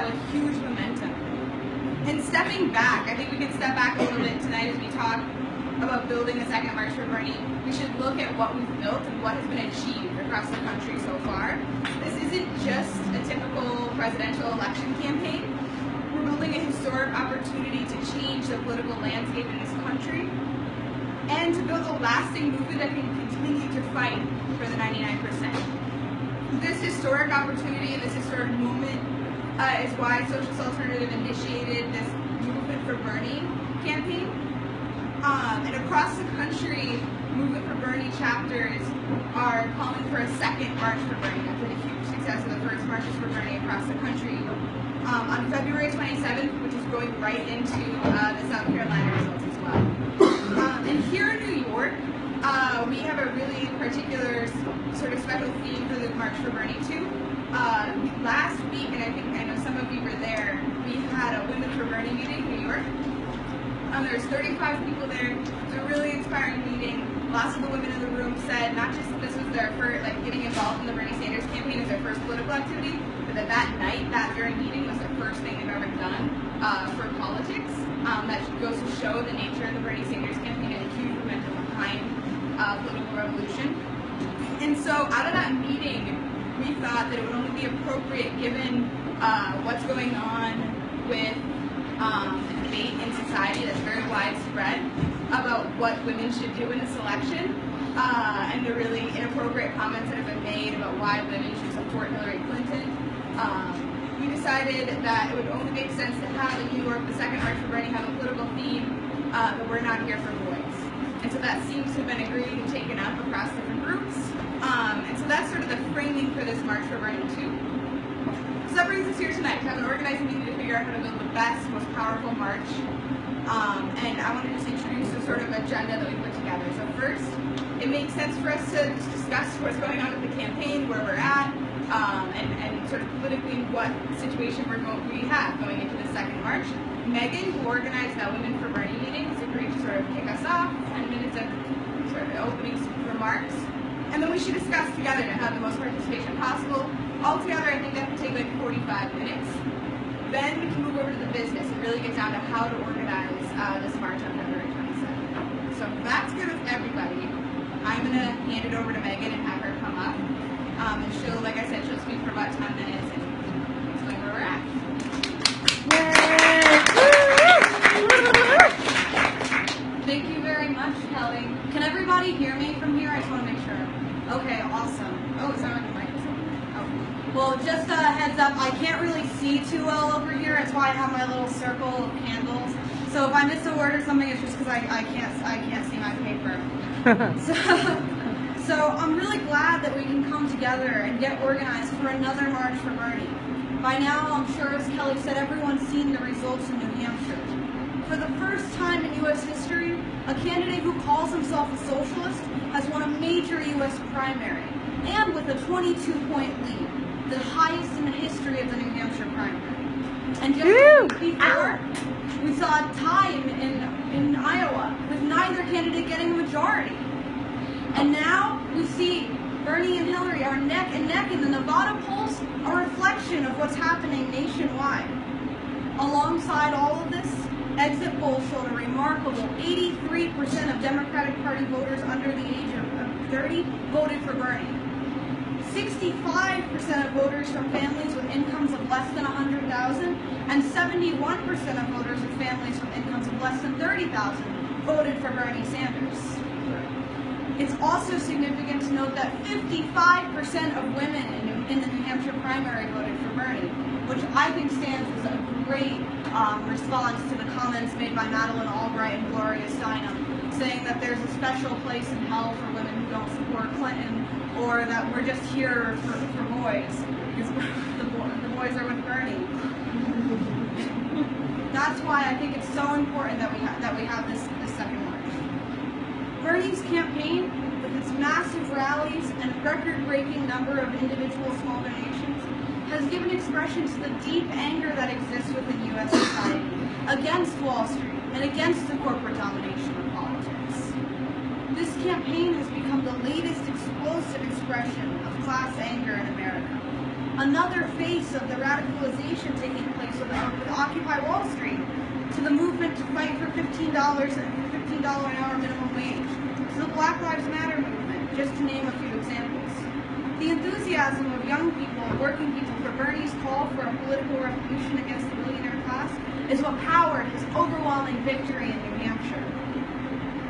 that with huge momentum. And stepping back, I think we can step back a little bit tonight as we talk about building a second March for Bernie. We should look at what we've built and what has been achieved across the country so far. This isn't just a typical presidential election campaign. We're building a historic opportunity to change the political landscape in this country and to build a lasting movement that can continue to fight for the 99%. This historic opportunity and this historic moment is why Socialist Alternative initiated this Movement for Bernie campaign. And across the country, Movement for Bernie chapters are calling for a second March for Bernie after the huge success of the first Marches for Bernie across the country. On February 27th, which is going right into the South Carolina results as well. And here in New York, we have a really particular sort of special theme for the March for Bernie too. Last week, and I know some of you were there, we had a Women for Bernie meeting in New York. There's 35 people there. It's a really inspiring meeting. Lots of the women in the room said not just that this was their first, like getting involved in the Bernie Sanders campaign as their first political activity, but that night, that very meeting was the first thing they've ever done for politics. That goes to show the nature of the Bernie Sanders campaign and a huge momentum behind political revolution. And so out of that meeting, we thought that it would only be appropriate given what's going on with the debate in society that's very widespread about what women should do in this election, and the really inappropriate comments that have been made about why women should support Hillary Clinton. We decided that it would only make sense to have in New York the second March for Bernie have a political theme, that we're not here for boys. And so that seems to have been agreed and taken up across different groups. And so that's sort of the framing for this March for Bernie too. So that brings us here tonight to have an organizing meeting to figure out how to build the best, most powerful march. And I want to just introduce the sort of agenda that we put together. So first, it makes sense for us to just discuss what's going on with the campaign, where we're at, and sort of politically what situation we have going into the second march. Megan, who organized that Women for Bernie meeting, has agreed to sort of kick us off, 10 minutes of sort of opening remarks. And then we should discuss together to have the most participation possible. Altogether, I think that can take like 45 minutes. Then we can move over to the business and really get down to how to organize this march on February 27th. So if that's good with everybody, I'm going to hand it over to Megan and have her come up. And she'll, like I said, she'll speak for about 10 minutes and explain where we're at. Yay! Thank you very much, Kelly. Can everybody hear me from here? I just want to make sure. Okay, awesome. Oh, is that on the microphone? Well, just a heads up, I can't really see too well over here. That's why I have my little circle of candles. So if I miss a word or something, it's just because I can't see my paper. So I'm really glad that we can come together and get organized for another March for Bernie. By now, I'm sure, as Kelly said, everyone's seen the results in New Hampshire. For the first time in U.S. history, a candidate who calls himself a socialist has won a major U.S. primary, and with a 22-point lead. The highest in the history of the New Hampshire primary. And just a week before, we saw a tie in Iowa, with neither candidate getting a majority. And now we see Bernie and Hillary are neck and neck, and the Nevada polls are a reflection of what's happening nationwide. Alongside all of this, exit polls showed a remarkable 83% of Democratic Party voters under the age of 30 voted for Bernie. 65% of voters from families with incomes of less than $100,000 and 71% of voters with families with incomes of less than $30,000 voted for Bernie Sanders. It's also significant to note that 55% of women in the New Hampshire primary voted for Bernie, which I think stands as a great response to the comments made by Madeleine Albright and Gloria Steinem, saying that there's a special place in hell for women who don't support Clinton, or that we're just here for boys, because the boys are with Bernie. That's why I think it's so important that we have this second march. Bernie's campaign, with its massive rallies and record-breaking number of individual small donations, has given expression to the deep anger that exists within U.S. society against Wall Street and against the corporate domination of politics. This campaign has become the latest explosive expression of class anger in America. another face of the radicalization taking place with Occupy Wall Street, to the movement to fight for $15 an hour minimum wage, to the Black Lives Matter movement, just to name a few examples. The enthusiasm of young people, working people for Bernie's call for a political revolution against the billionaire class is what powered his overwhelming victory in New Hampshire.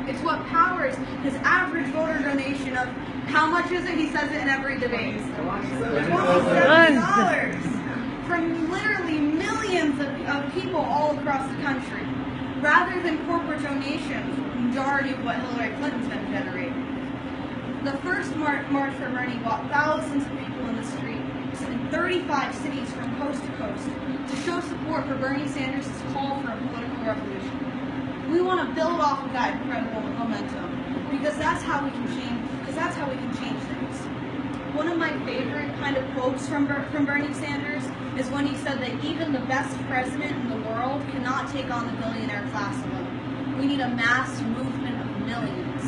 It's what powers his average voter donation of, how much is it? He says it in every debate. $27 from literally millions of people all across the country, rather than corporate donations, the majority of what Hillary Clinton's been generating. The first March for Bernie brought thousands of people in the streets in 35 cities from coast to coast to show support for Bernie Sanders' call for a political revolution. We want to build off of that incredible momentum because that's how we can change. Things. One of my favorite kind of quotes from Bernie Sanders is when he said that even the best president in the world cannot take on the billionaire class alone. We need a mass movement of millions.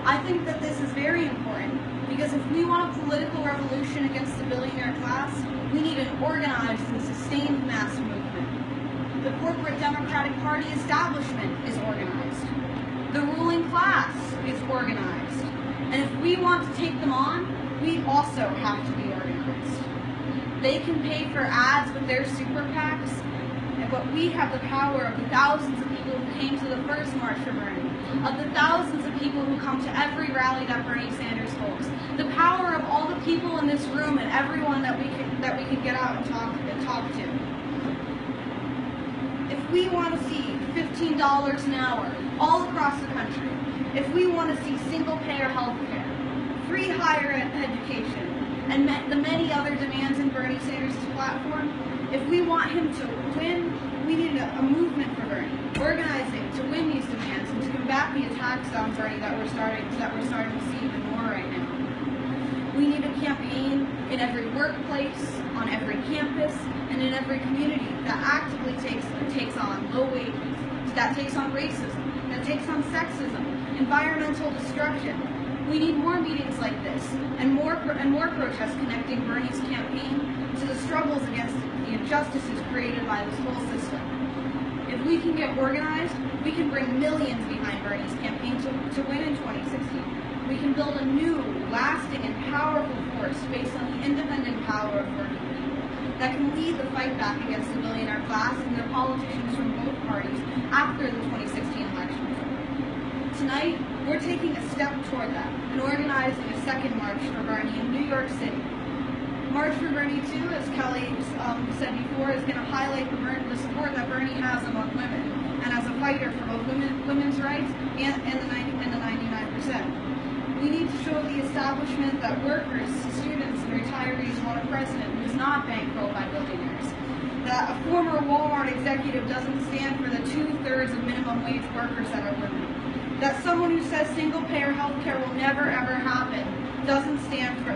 I think that this is very important because if we want a political revolution against the billionaire class, we need an organized and sustained mass movement. The corporate Democratic Party establishment is organized. The ruling class is organized. And if we want to take them on, we also have to be organized. They can pay for ads with their super PACs, but we have the power of the thousands of people who came to the first March for Bernie, of the thousands of people who come to every rally that Bernie Sanders holds, the power of all the people in this room and everyone that we can get out and talk to. If we want to see $15 an hour all across the country, if we want to see single-payer health care, free higher education, and the many other demands in Bernie Sanders' platform, if we want him to win, we need a movement for Bernie, organizing to win these demands and to combat the attacks on Bernie that we're starting to see even more right now. We need a campaign in every workplace, on every campus, and in every community that actively takes on low wages, that takes on racism, that takes on sexism, environmental destruction. We need more meetings like this and more protests connecting Bernie's campaign to the struggles against the injustices created by this whole system. If we can get organized, we can bring millions behind Bernie's campaign to win in 2016. We can build a new, lasting, and powerful force based on the independent power of working people that can lead the fight back against the billionaire class and their politicians from both parties after the 2016 election. Tonight, we're taking a step toward that and organizing a second March for Bernie in New York City. March for Bernie 2, as Kelly said before, is going to highlight the support that Bernie has among women and as a fighter for both women's rights and the 99%. We need to show the establishment that workers, students, and retirees want a president who is not bankrolled by billionaires. That a former Walmart executive doesn't stand for the 2/3 of minimum wage workers that are women. That someone who says single-payer health care will never ever happen doesn't stand for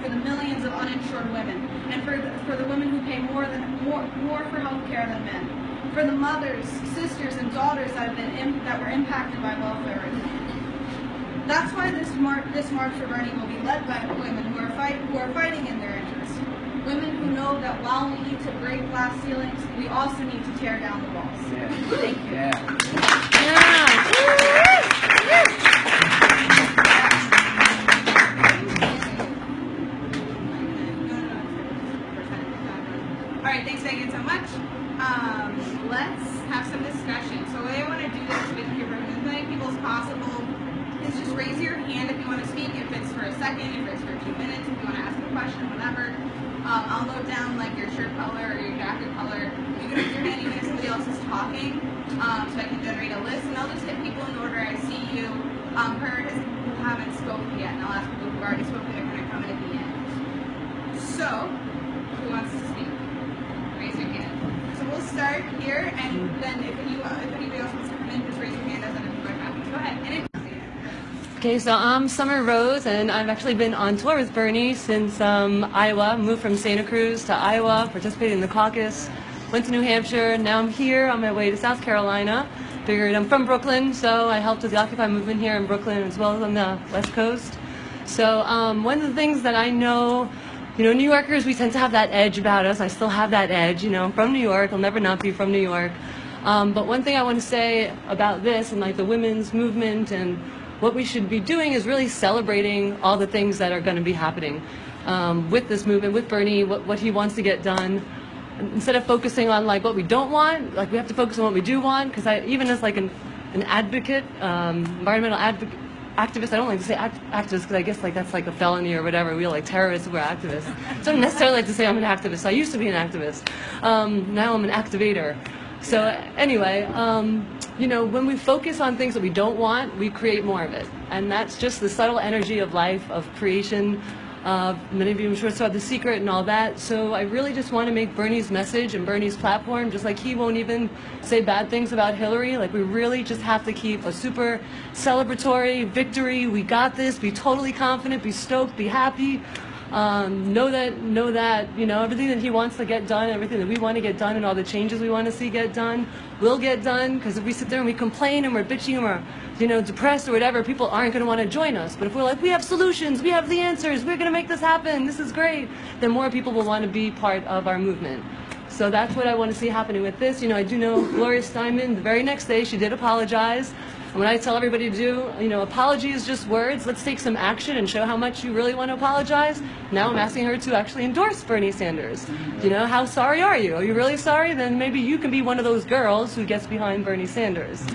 the millions of uninsured women, and for the women who pay more for health care than men, for the mothers, sisters, and daughters that were impacted by welfare reform. That's why this March for Bernie will be led by women who are fighting in their interests. Women who know that while we need to break glass ceilings, we also need to tear down the walls. Yeah. Thank you. All right, thanks Megan so much. Let's have some discussion. So the way I want to do this with you for as many people as possible is just raise your hand if you want to speak, if it's for a second, if it's for 2 minutes, if you want to ask a question, whatever. I'll note down like your shirt color or your jacket color. You can raise your hand even if somebody else is talking, so I can generate a list, and I'll just hit people in the order I see you. Heard as people who haven't spoken yet, and I'll ask people who've already spoken, they're going to come in at the end. So, who wants to speak? Raise your hand. So we'll start here, and then if anybody else wants to come in, just raise your hand as an Go ahead. Okay, so I'm Summer Rose, and I've actually been on tour with Bernie since Iowa. Moved from Santa Cruz to Iowa, participated in the caucus, went to New Hampshire, now I'm here on my way to South Carolina. Figured I'm from Brooklyn, so I helped with the Occupy movement here in Brooklyn as well as on the West Coast. So one of the things that I know you know, New Yorkers, we tend to have that edge about us. I still have that edge. You know, I'm from New York. I'll never not be from New York. But one thing I want to say about this and like the women's movement and what we should be doing is really celebrating all the things that are going to be happening with this movement, with Bernie, what he wants to get done. Instead of focusing on like what we don't want, like we have to focus on what we do want. Because even as like an advocate, environmental activist, I don't like to say activist because I guess like that's like a felony or whatever. We're like terrorists, we're activists. So I don't necessarily like to say I'm an activist. I used to be an activist. Now I'm an activator. So anyway, you know, when we focus on things that we don't want, we create more of it. And that's just the subtle energy of life, of creation. Many of you, I'm sure, saw The Secret and all that. So I really just want to make Bernie's message and Bernie's platform, just like he won't even say bad things about Hillary, like we really just have to keep a super celebratory victory. We got this. Be totally confident. Be stoked. Be happy. Know that, you know, everything that he wants to get done, everything that we want to get done, and all the changes we want to see get done will get done. Because if we sit there and we complain and we're bitching and we're, you know, depressed or whatever, people aren't going to want to join us. But if we're like, we have solutions, we have the answers, we're going to make this happen, this is great, then more people will want to be part of our movement. So that's what I want to see happening with this. You know, I do know Gloria Steinem, the very next day, she did apologize. And when I tell everybody to do, you know, apology is just words, let's take some action and show how much you really want to apologize. Now I'm asking her to actually endorse Bernie Sanders. You know, how sorry are you? Are you really sorry? Then maybe you can be one of those girls who gets behind Bernie Sanders.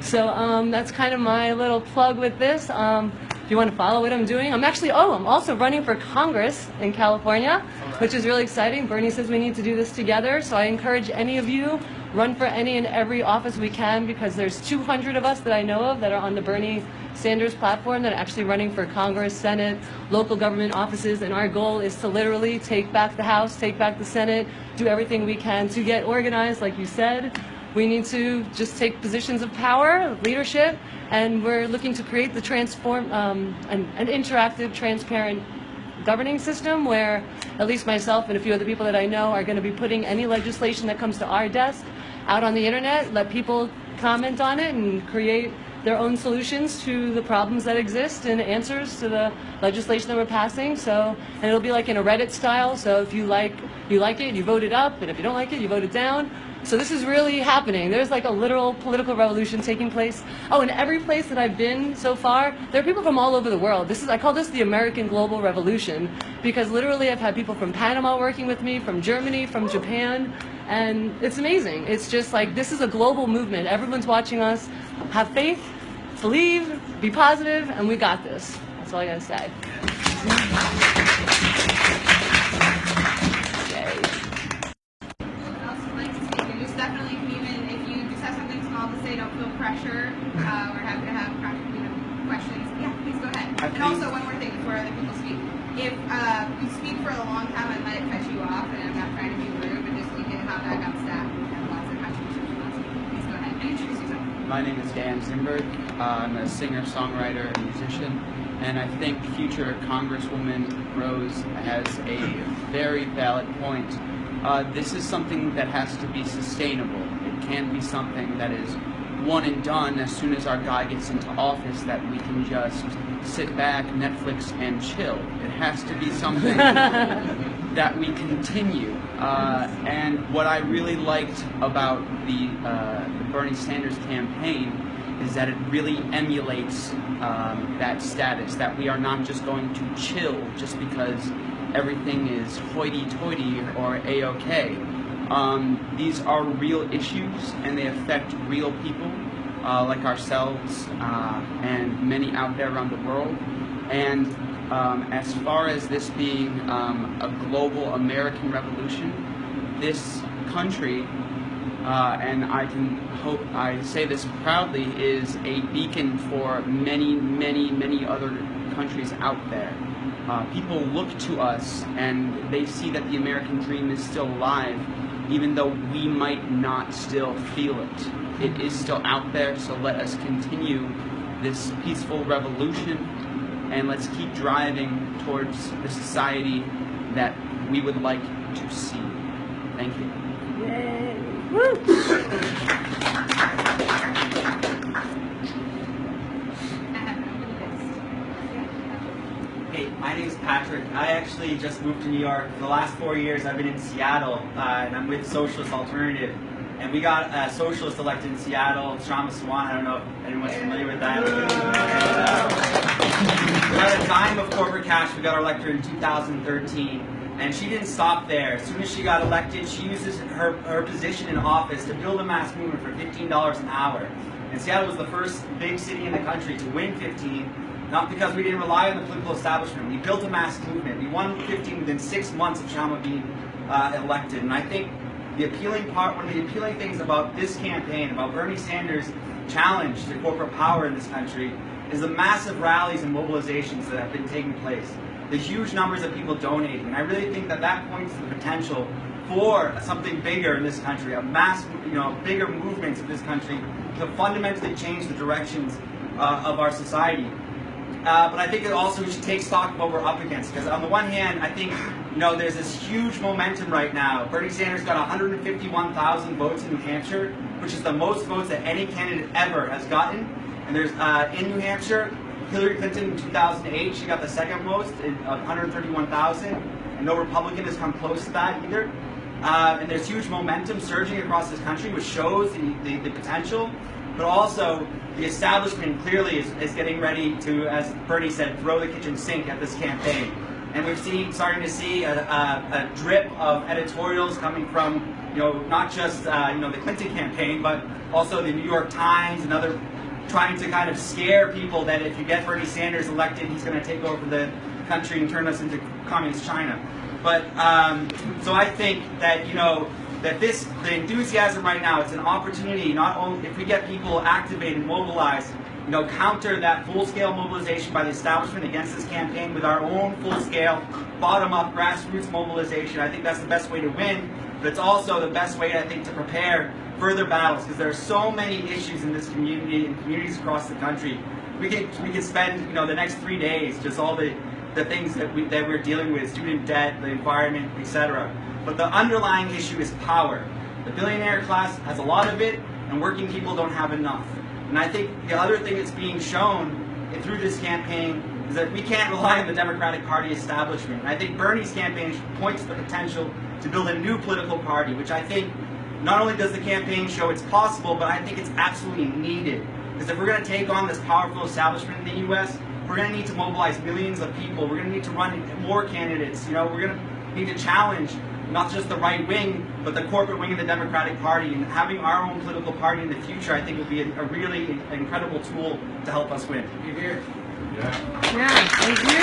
So that's kind of my little plug with this. If you want to follow what I'm doing, I'm also running for Congress in California, which is really exciting. Bernie says we need to do this together, so I encourage any of you, run for any and every office we can, because there's 200 of us that I know of that are on the Bernie Sanders platform that are actually running for Congress, Senate, local government offices, and our goal is to literally take back the House, take back the Senate, do everything we can to get organized, like you said. We need to just take positions of power, leadership, and we're looking to create the an interactive, transparent governing system where at least myself and a few other people that I know are going to be putting any legislation that comes to our desk out on the internet, let people comment on it and create their own solutions to the problems that exist and answers to the legislation that we're passing. So, and it'll be like in a Reddit style, so if you like it, you vote it up, and if you don't like it, you vote it down. So this is really happening. There's like a literal political revolution taking place. Oh, and every place that I've been so far, there are people from all over the world. I call this the American Global Revolution, because literally I've had people from Panama working with me, from Germany, from Japan, and it's amazing. It's just like, this is a global movement. Everyone's watching us. Have faith, believe, be positive, and we got this. That's all I gotta say. Don't feel pressure. We're happy to have questions. Yeah, please go ahead. And also, one more thing before other people speak. If you speak for a long time, I might cut you off, and I'm not trying to be rude, but just you can hop back on staff. We have lots of contributions from lots of people. Please go ahead and introduce yourself. My name is Dan Zimberg. I'm a singer, songwriter, and musician, and I think future Congresswoman Rose has a very valid point. This is something that has to be sustainable. It can't be something that is one and done as soon as our guy gets into office, that we can just sit back, Netflix, and chill. It has to be something that we continue. And what I really liked about the Bernie Sanders campaign is that it really emulates that status, that we are not just going to chill just because everything is hoity-toity or a-okay. These are real issues, and they affect real people like ourselves and many out there around the world. And as far as this being a global American revolution, this country, and I can hope I say this proudly, is a beacon for many, many, many other countries out there. People look to us and they see that the American dream is still alive, even though we might not still feel it. It is still out there, so let us continue this peaceful revolution, and let's keep driving towards the society that we would like to see. Thank you. Yay! Woo! Hey, my name is Patrick. I actually just moved to New York. For the last 4 years, I've been in Seattle, and I'm with Socialist Alternative. And we got a socialist elected in Seattle, Shama Swan. I don't know if anyone's familiar with that. At a time of corporate cash, we got her elected in 2013. And she didn't stop there. As soon as she got elected, she uses her position in office to build a mass movement for $15 an hour. And Seattle was the first big city in the country to win 15, not because we didn't rely on the political establishment. We built a mass movement. We won 15 within 6 months of Shama being elected. And I think the appealing part, one of the appealing things about this campaign, about Bernie Sanders' challenge to corporate power in this country, is the massive rallies and mobilizations that have been taking place. The huge numbers of people donating. And I really think that that points to the potential for something bigger in this country, a mass, bigger movements in this country to fundamentally change the directions of our society. But I think that also we should take stock of what we're up against. Because on the one hand, I think there's this huge momentum right now. Bernie Sanders got 151,000 votes in New Hampshire, which is the most votes that any candidate ever has gotten. And there's in New Hampshire, Hillary Clinton in 2008, she got the second most at 131,000, and no Republican has come close to that either. And there's huge momentum surging across this country, which shows the potential, but also the establishment clearly is getting ready to, as Bernie said, throw the kitchen sink at this campaign. And we've starting to see a drip of editorials coming from, not just the Clinton campaign, but also the New York Times and other, trying to kind of scare people that if you get Bernie Sanders elected, he's going to take over the country and turn us into communist China. But so I think that that the enthusiasm right now, it's an opportunity. Not only if we get people activated, mobilized, counter that full-scale mobilization by the establishment against this campaign with our own full-scale, bottom-up, grassroots mobilization. I think that's the best way to win. But it's also the best way, I think, to prepare further battles, because there are so many issues in this community and communities across the country. We could spend the next 3 days just all the things that we're dealing with, student debt, the environment, etc. But the underlying issue is power. The billionaire class has a lot of it, and working people don't have enough. And I think the other thing that's being shown through this campaign is that we can't rely on the Democratic Party establishment. And I think Bernie's campaign points to the potential to build a new political party, which I think not only does the campaign show it's possible, but I think it's absolutely needed. Because if we're going to take on this powerful establishment in the U.S., we're going to need to mobilize millions of people. We're going to need to run more candidates. We're going to need to challenge not just the right wing, but the corporate wing of the Democratic Party. And having our own political party in the future, I think, would be a really incredible tool to help us win. You hear? Yeah, thank you.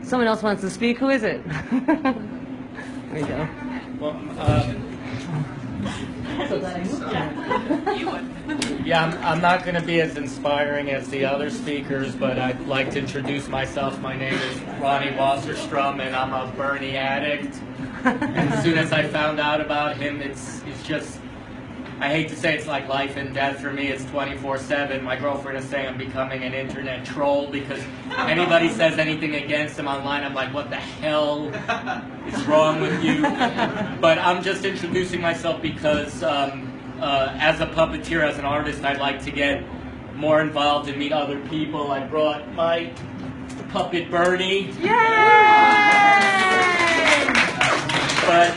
Someone else wants to speak. Who is it? There you go. Well, yeah, I'm not going to be as inspiring as the other speakers, but I'd like to introduce myself. My name is Ronnie Wasserstrom, and I'm a Bernie addict. And as soon as I found out about him, it's just, I hate to say it's like life and death for me. It's 24/7. My girlfriend is saying I'm becoming an internet troll because anybody says anything against him online, I'm like, what the hell is wrong with you? But I'm just introducing myself because as a puppeteer, as an artist, I'd like to get more involved and meet other people. I brought my puppet Bernie. Yay! But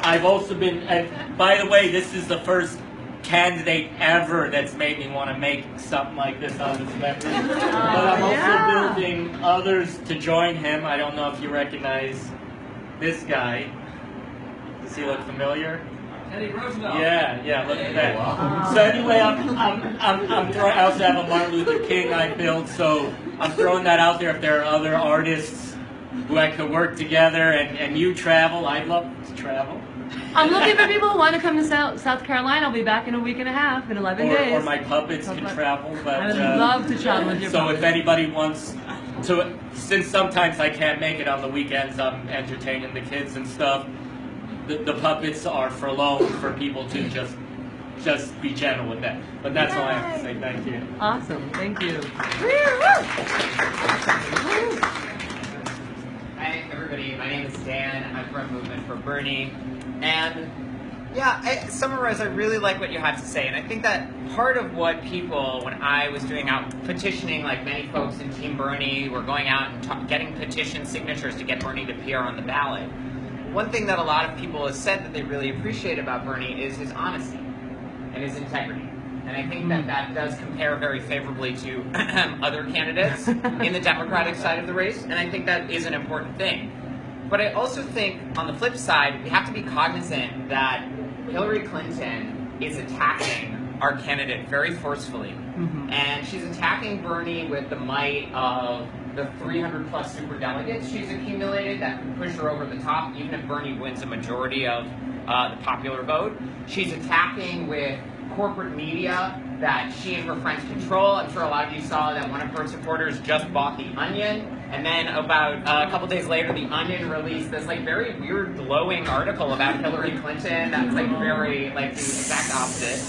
I've also been, and by the way, this is the first candidate ever that's made me want to make something like this on this method. But I'm also building others to join him. I don't know if you recognize this guy. Does he look familiar? Teddy Roosevelt. Yeah, look at that. Wow. So anyway, I also have a Martin Luther King I built, so I'm throwing that out there if there are other artists who I could work together, and you travel. I'd love to travel. I'm looking for people who want to come to South Carolina. I'll be back in a week and a half, in 11 days. Or my puppets can travel. But, I would love to travel with your So puppets. if anybody wants to, since sometimes I can't make it on the weekends, I'm entertaining the kids and stuff, the puppets are for loan for people to just be gentle with that. But that's all I have to say. Thank you. Awesome. Thank you. Bernie. And yeah, Summer Rose, I really like what you had to say, and I think that part of what people, when I was doing out petitioning, like many folks in Team Bernie, were going out and getting petition signatures to get Bernie to appear on the ballot. One thing that a lot of people have said that they really appreciate about Bernie is his honesty and his integrity. And I think that that does compare very favorably to other candidates in the Democratic side of the race, and I think that is an important thing. But I also think, on the flip side, we have to be cognizant that Hillary Clinton is attacking our candidate very forcefully. And she's attacking Bernie with the might of the 300 plus superdelegates she's accumulated that can push her over the top, even if Bernie wins a majority of the popular vote. She's attacking with corporate media that she and her friends control. I'm sure a lot of you saw that one of her supporters just bought The Onion, and then about a couple days later, The Onion released this like very weird glowing article about Hillary Clinton that's like very like the exact opposite.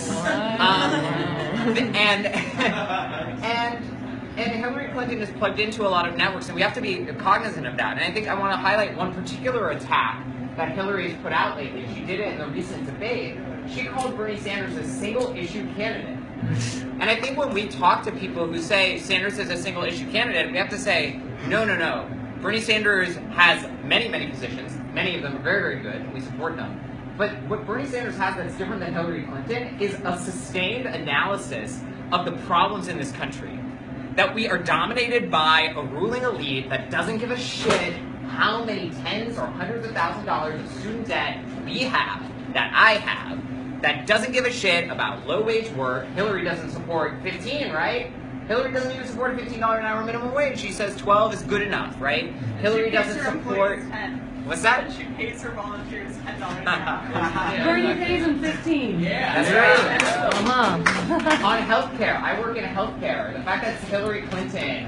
And Hillary Clinton is plugged into a lot of networks, and we have to be cognizant of that. And I think I want to highlight one particular attack that Hillary has put out lately. She did it in the recent debate. She called Bernie Sanders a single-issue candidate. And I think when we talk to people who say Sanders is a single-issue candidate, we have to say, no, no, no. Bernie Sanders has many, many positions. Many of them are very, very good, and we support them. But what Bernie Sanders has that's different than Hillary Clinton is a sustained analysis of the problems in this country. That we are dominated by a ruling elite that doesn't give a shit how many tens or hundreds of thousands of dollars of student debt we have, that I have, that doesn't give a shit about low-wage work. Hillary doesn't support 15, right? Hillary doesn't even support a $15 an hour minimum wage. She says 12 is good enough, right? Hillary doesn't support... What's that? She pays her volunteers $10 an hour. Bernie pays him 15. Yeah, that's right. On healthcare, I work in healthcare. The fact that Hillary Clinton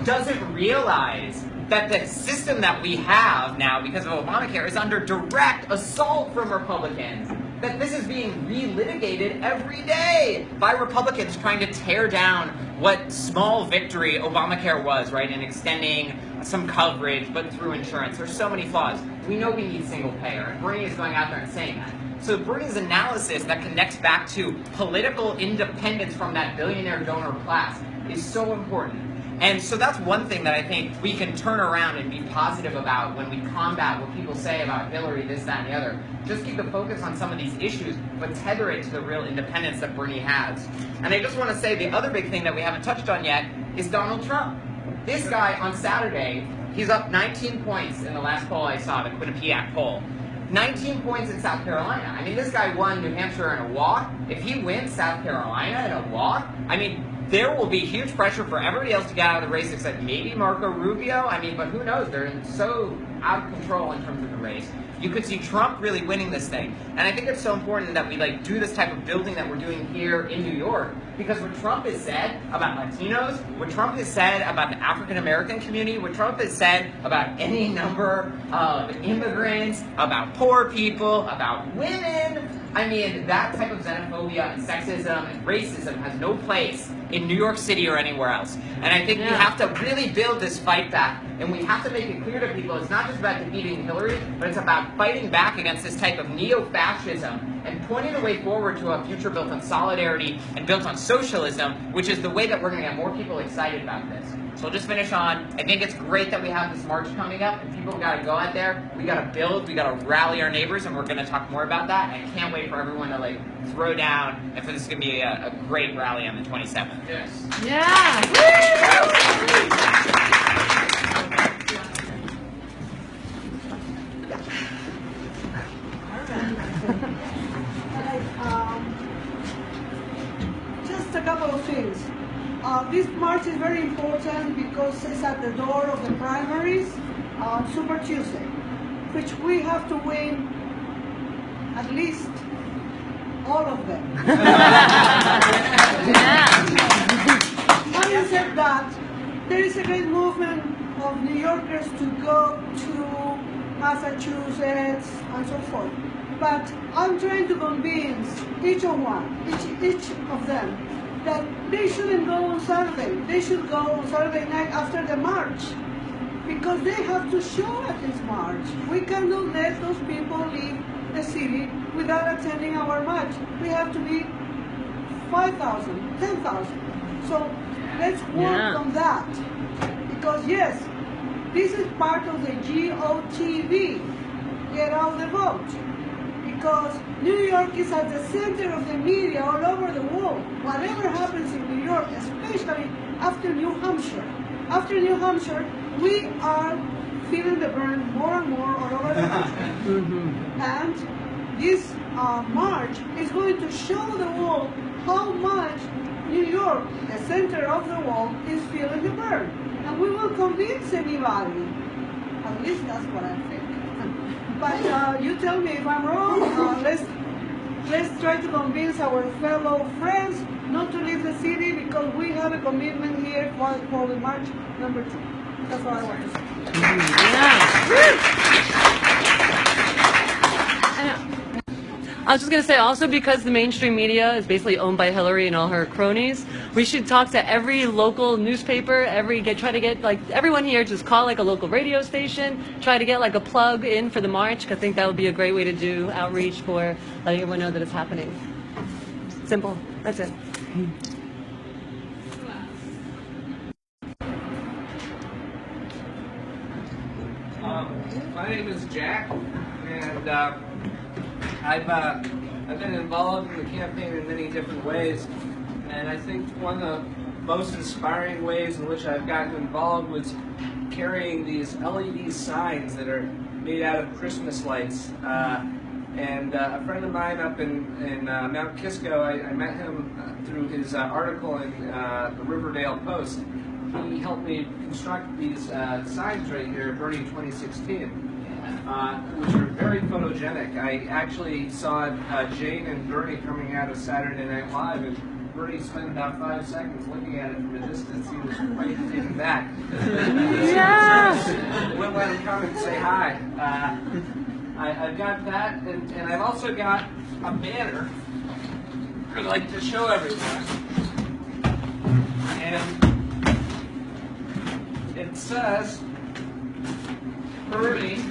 doesn't realize that the system that we have now because of Obamacare is under direct assault from Republicans. That this is being relitigated every day by Republicans trying to tear down what small victory Obamacare was, right, in extending some coverage, but through insurance. There's so many flaws. We know we need single payer, and Bernie is going out there and saying that. So Bernie's analysis that connects back to political independence from that billionaire donor class is so important. And so that's one thing that I think we can turn around and be positive about when we combat what people say about Hillary, this, that, and the other. Just keep the focus on some of these issues, but tether it to the real independence that Bernie has. And I just want to say the other big thing that we haven't touched on yet is Donald Trump. This guy on Saturday, he's up 19 points in the last poll I saw, the Quinnipiac poll. 19 points in South Carolina. I mean, this guy won New Hampshire in a walk. If he wins South Carolina in a walk, I mean, there will be huge pressure for everybody else to get out of the race except maybe Marco Rubio. I mean, but who knows? They're so out of control in terms of the race. You could see Trump really winning this thing. And I think it's so important that we do this type of building that we're doing here in New York, because what Trump has said about Latinos, what Trump has said about the African American community, what Trump has said about any number of immigrants, about poor people, about women, I mean, that type of xenophobia and sexism and racism has no place in New York City or anywhere else. And I think we have to really build this fight back, and we have to make it clear to people it's not just about defeating Hillary, but it's about fighting back against this type of neo-fascism and pointing the way forward to a future built on solidarity and built on socialism, which is the way that we're going to get more people excited about this. So I'll just finish on, I think it's great that we have this march coming up, and people got to go out there, we got to build, we got to rally our neighbors, and we're going to talk more about that. And I can't wait for everyone to throw down, and for this is going to be a great rally on the 27th. Yes. Yeah. Just a couple of things. This march is very important because it's at the door of the primaries on Super Tuesday, which we have to win at least all of them. Having said that, there is a great movement of New Yorkers to go to Massachusetts and so forth. But I'm trying to convince each of them that they shouldn't go on Saturday. They should go on Saturday night after the march. because they have to show at this march. We cannot let those people leave the city without attending our march. We have to be 5,000, 10,000. So let's work on that. Because yes, this is part of the GOTV, get out the vote. Because New York is at the center of the media all over the world. Whatever happens in New York, especially after New Hampshire. After New Hampshire, we are feeling the burn more and more all over the country. And this march is going to show the world how much New York, the center of the world, is feeling the burn. And we will convince anybody. At least that's what I think. But you tell me if I'm wrong. Let's try to convince our fellow friends not to leave the city, because we have a commitment here for the March number 2. That's what I want to say. I was just going to say, also because the mainstream media is basically owned by Hillary and all her cronies, we should talk to every local newspaper, try to get, like, everyone here, just call like a local radio station, try to get like a plug in for the march, because I think that would be a great way to do outreach for letting everyone know that it's happening. Simple. That's it. My name is Jack, and I've been involved in the campaign in many different ways, and I think one of the most inspiring ways in which I've gotten involved was carrying these LED signs that are made out of Christmas lights. And a friend of mine up in Mount Kisco, I met him through his article in the Riverdale Post. He helped me construct these signs right here, Bernie 2016, which are very photogenic. I actually saw Jane and Bernie coming out of Saturday Night Live, and Bernie spent about 5 seconds looking at it from a distance. He was quite taken back. Wouldn't let him come and say hi. I've got that, and I've also got a banner I'd like to show everyone. And it says Bernie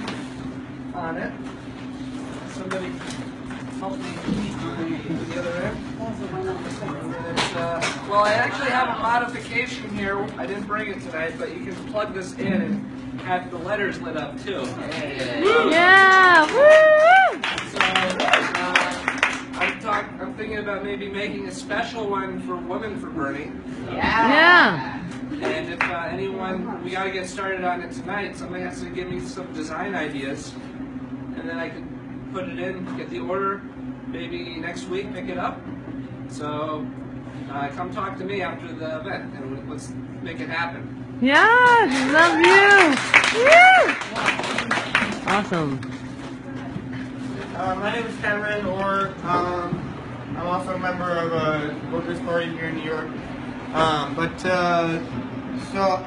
on it. Somebody help me keep the other end. Well, I actually have a modification here. I didn't bring it tonight, but you can plug this in and have the letters lit up too. Yeah! Woo! So I'm thinking about maybe making a special one for Women for Bernie. Yeah! And if anyone, we got to get started on it tonight. Somebody has to give me some design ideas, and then I could put it in, get the order, maybe next week pick it up. So come talk to me after the event, and let's make it happen. Yeah! Love you! Woo! Awesome. My name is Cameron Orr. I'm also a member of a Workers' Party here in New York. So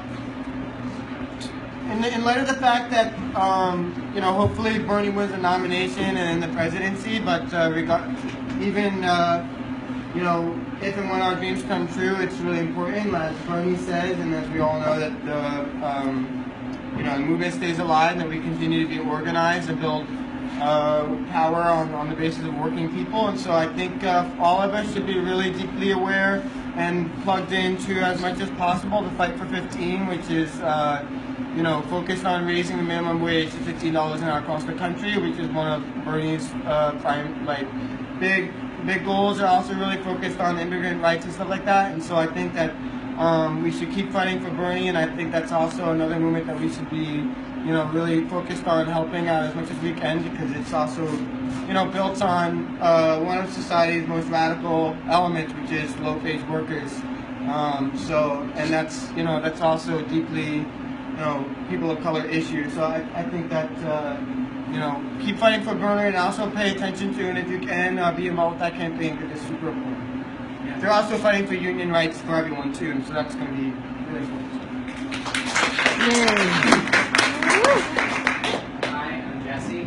in light of the fact that hopefully Bernie wins the nomination and the presidency, but even if and when our dreams come true, it's really important, as Bernie says, and as we all know, that the movement stays alive, that we continue to be organized and build power on the basis of working people. And so I think all of us should be really deeply aware and plugged into as much as possible the Fight for 15, which is focused on raising the minimum wage to $15 an hour across the country, which is one of Bernie's big goals. Are also really focused on immigrant rights and stuff like that. And so I think that we should keep fighting for Bernie, and I think that's also another movement that we should be really focused on helping out as much as we can, because it's also built on one of society's most radical elements, which is low-wage workers. And that's also a deeply people of color issue. So I think that keep fighting for Bernie, and also pay attention to, and if you can, be involved with that campaign, because it's super important. Yeah. They're also fighting for union rights for everyone too, so that's going to be really important. Hi, I'm Jesse.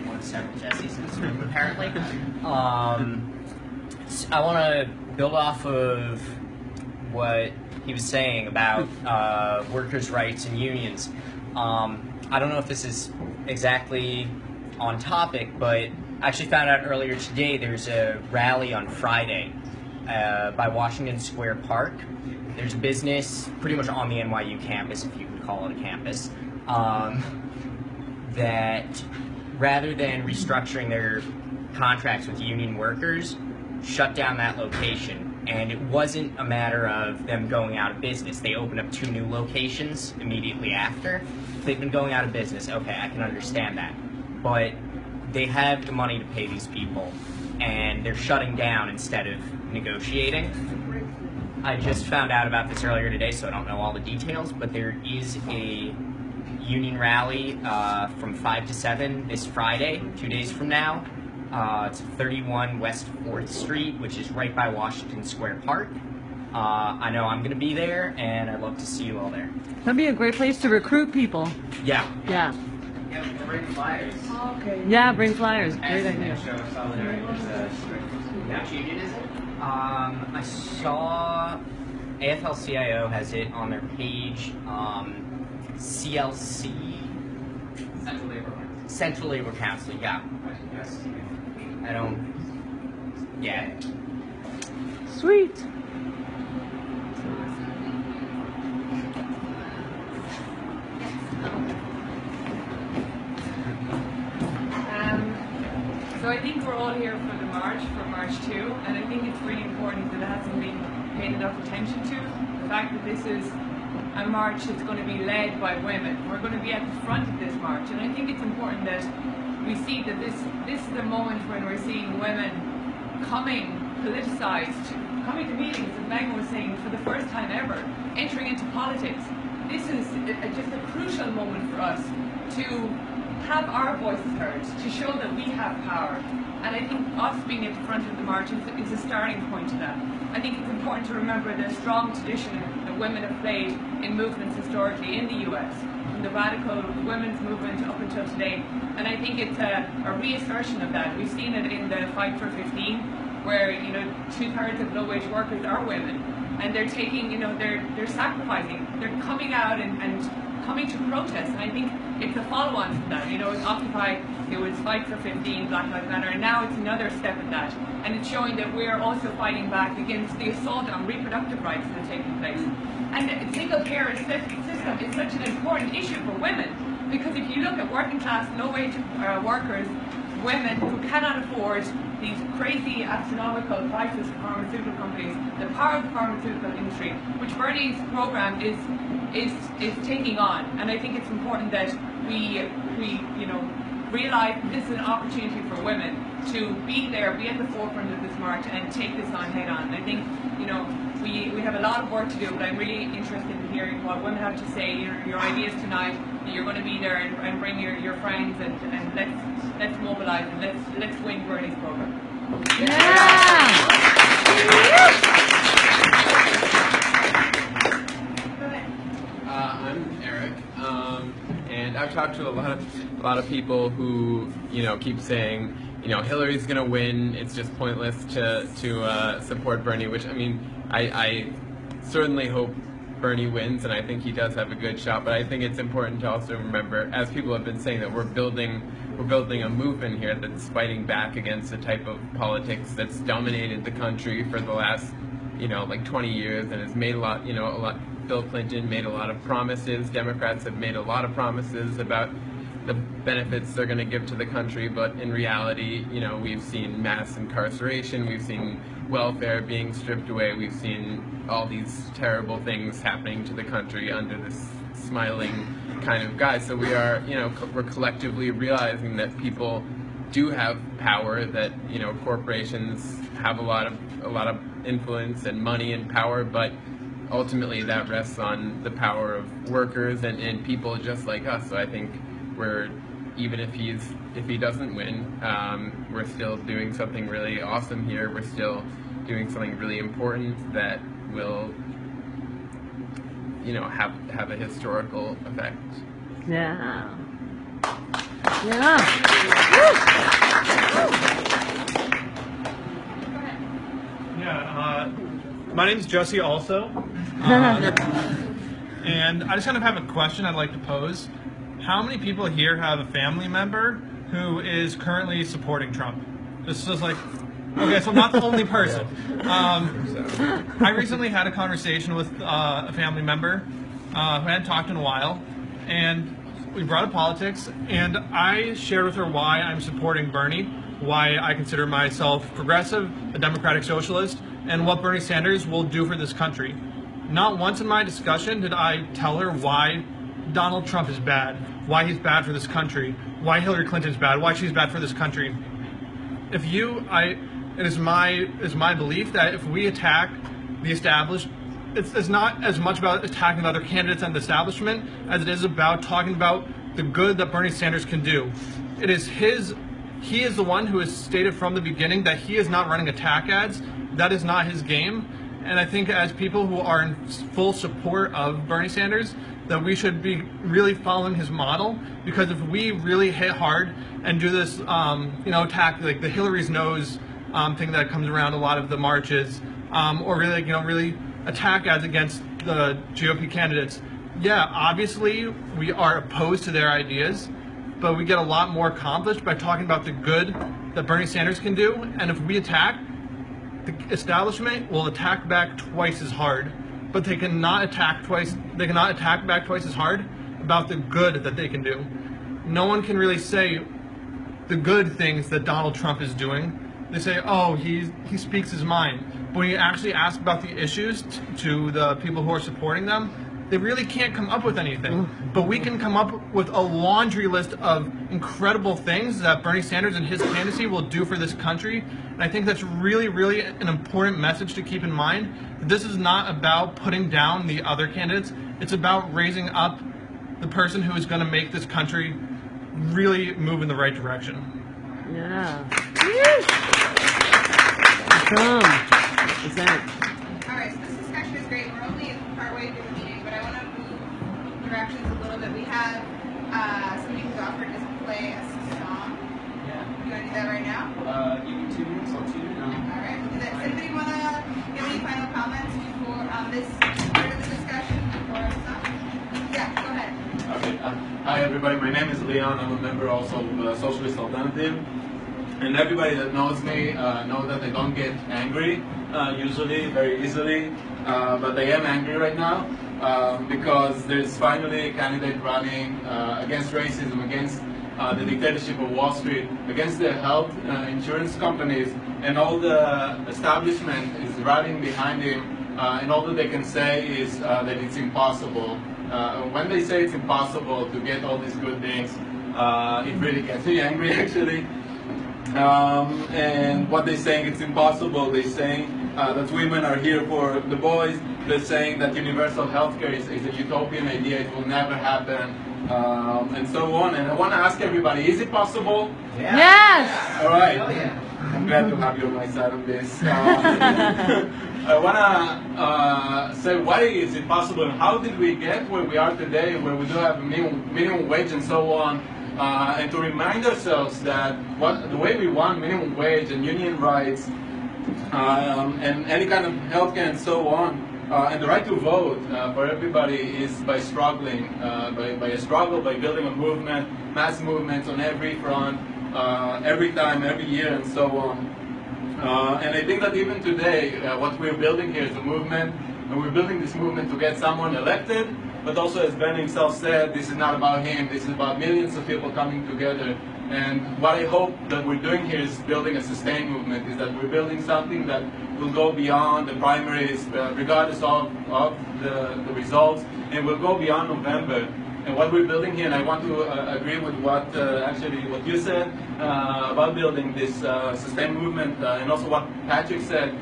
One several Jessies in this room, apparently. I want to build off of what he was saying about workers' rights and unions. I don't know if this is exactly on topic, but I actually found out earlier today there's a rally on Friday by Washington Square Park. There's a business pretty much on the NYU campus, if you can call it a campus, that rather than restructuring their contracts with union workers, shut down that location. And it wasn't a matter of them going out of business. They opened up 2 new locations immediately after. They've been going out of business. Okay, I can understand that. But they have the money to pay these people, and they're shutting down instead of negotiating. I just found out about this earlier today, so I don't know all the details, but there is a union rally from 5 to 7 this Friday, 2 days from now. It's 31 West 4th Street, which is right by Washington Square Park. I know I'm going to be there, and I'd love to see you all there. That'd be a great place to recruit people. Yeah. Yeah. Yeah, we can bring flyers. Okay. Yeah, bring flyers. Great As an idea. show of solidarity. Which union is it? I saw AFL-CIO has it on their page. CLC, Central Labor Council. Central Labor Council, yeah. Yes. I don't, yeah. Sweet. So I think we're all here for the march, for March 2, and I think it's really important that it hasn't been paid enough attention to. The fact that this is a march that's going to be led by women. We're going to be at the front of this march, and I think it's important that we see that this is the moment when we're seeing women coming politicized, coming to meetings, as Megan was saying, for the first time ever, entering into politics. This is just a crucial moment for us to have our voices heard, to show that we have power. And I think us being at the front of the march is a starting point to that. I think it's important to remember the strong tradition that women have played in movements historically in the US, from the radical women's movement up until today. And I think it's a reassertion of that. We've seen it in the Fight for 15, where 2/3 of low-wage workers are women, and they're taking, they're sacrificing, they're coming out and coming to protest. And I think it's a follow-on to that. It's Occupy, it was Fight for 15, Black Lives Matter, and now it's another step in that. And it's showing that we're also fighting back against the assault on reproductive rights that are taking place. And the single-payer system is such an important issue for women, because if you look at working-class, low-wage workers, women who cannot afford these crazy astronomical prices for pharmaceutical companies, the power of the pharmaceutical industry, which Bernie's program is taking on. And I think it's important that we realize this is an opportunity for women to be there, be at the forefront of this march, and take this on head on. And I think we have a lot of work to do, but I'm really interested in hearing what women have to say. Your ideas tonight. You're going to be there and bring your friends, and let's mobilize and let's win Bernie's program. I'm Eric, and I've talked to a lot of people who keep saying Hillary's going to win. It's just pointless to support Bernie. Which I certainly hope Bernie wins, and I think he does have a good shot. But I think it's important to also remember, as people have been saying, that we're building a movement here that's fighting back against the type of politics that's dominated the country for the last 20 years and has made a lot. Bill Clinton made a lot of promises. Democrats have made a lot of promises about the benefits they're going to give to the country, but in reality, we've seen mass incarceration, we've seen welfare being stripped away, we've seen all these terrible things happening to the country under this smiling kind of guy. So we are, we're collectively realizing that people do have power, that corporations have a lot of influence and money and power, but ultimately that rests on the power of workers and people just like us. So I think even if he doesn't win, we're still doing something really awesome here. We're still doing something really important that will have a historical effect. Yeah. My name's Jesse also. And I just kind of have a question I'd like to pose. How many people here have a family member who is currently supporting Trump? This is like, okay, so I'm not the only person. I recently had a conversation with a family member who I hadn't talked in a while, and we brought up politics, and I shared with her why I'm supporting Bernie, why I consider myself progressive, a democratic socialist, and what Bernie Sanders will do for this country. Not once in my discussion did I tell her why Donald Trump is bad, why he's bad for this country, why Hillary Clinton is bad, why she's bad for this country. It is my belief that if we attack the established, it's not as much about attacking other candidates and the establishment as it is about talking about the good that Bernie Sanders can do. He is the one who has stated from the beginning that he is not running attack ads. That is not his game. And I think as people who are in full support of Bernie Sanders, that we should be really following his model, because if we really hit hard and do this, attack like the Hillary's nose thing that comes around a lot of the marches, or really attack ads against the GOP candidates, yeah, obviously we are opposed to their ideas, but we get a lot more accomplished by talking about the good that Bernie Sanders can do. And if we attack, the establishment will attack back twice as hard, but they cannot attack back twice as hard about the good that they can do. No one can really say the good things that Donald Trump is doing. They say, oh, he speaks his mind. But when you actually ask about the issues to the people who are supporting them, they really can't come up with anything. But we can come up with a laundry list of incredible things that Bernie Sanders and his candidacy will do for this country. And I think that's really, really an important message to keep in mind. This is not about putting down the other candidates. It's about raising up the person who is going to make this country really move in the right direction. Yeah. Alright, so this discussion is great. We're only partway through the meeting, but I want to move directions a little bit. We have somebody who's offered to play a song. Yeah. You want to do that right now? You can 2 minutes, I'll 2 minutes. Alright, we'll do that. Does anybody want to give any final comments before this part of the discussion before our song? Yeah, go ahead. Okay. Hi everybody, my name is Leon. I'm a member also of Socialist Alternative. And everybody that knows me know that I don't get angry usually, very easily. But I am angry right now because there's finally a candidate running against racism, against the dictatorship of Wall Street, against the health insurance companies, and all the establishment is rallying behind him. And all that they can say is that it's impossible. When they say it's impossible to get all these good things, it really gets me angry actually. And what they're saying, it's impossible. They're saying that women are here for the boys. They're saying that universal healthcare is a utopian idea. It will never happen, and so on. And I want to ask everybody, is it possible? Yeah. Yes! All right. Yeah. I'm glad to have you on my side of this. I want to say, why is it possible, and how did we get where we are today, where we do have a minimum wage and so on? And to remind ourselves that the way we want minimum wage and union rights and any kind of healthcare and so on, and the right to vote for everybody is by struggling, by a struggle, by building a movement, mass movements on every front, every time, every year, and so on. And I think that even today, what we're building here is a movement, and we're building this movement to get someone elected. But also, as Ben himself said, this is not about him, this is about millions of people coming together. And what I hope that we're doing here is building a sustained movement, is that we're building something that will go beyond the primaries, regardless of the results, and will go beyond November. And what we're building here, and I want to agree with what you said about building this sustained movement, and also what Patrick said,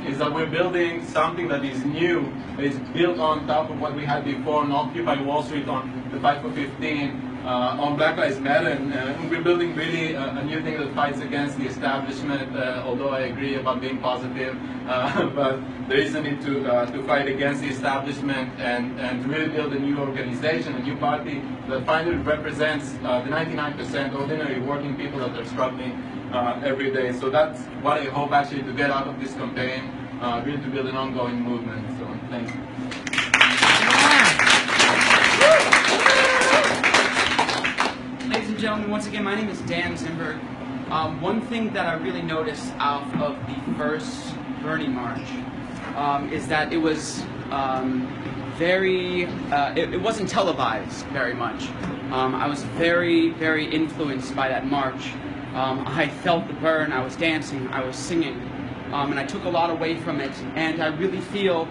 is that we're building something that is new, that is built on top of what we had before on Occupy Wall Street, on the Fight for 15, on Black Lives Matter, and we're building really a new thing that fights against the establishment, although I agree about being positive, but there is a need to fight against the establishment and really build a new organization, a new party that finally represents the 99% ordinary working people that are struggling every day. So that's what I hope actually to get out of this campaign. going to build an ongoing movement. So thanks. Ladies and gentlemen, once again, my name is Dan Zimberg. One thing that I really noticed out of the first Bernie March is that it was it wasn't televised very much. I was very, very influenced by that march. I felt the burn, I was dancing, I was singing, and I took a lot away from it. And I really feel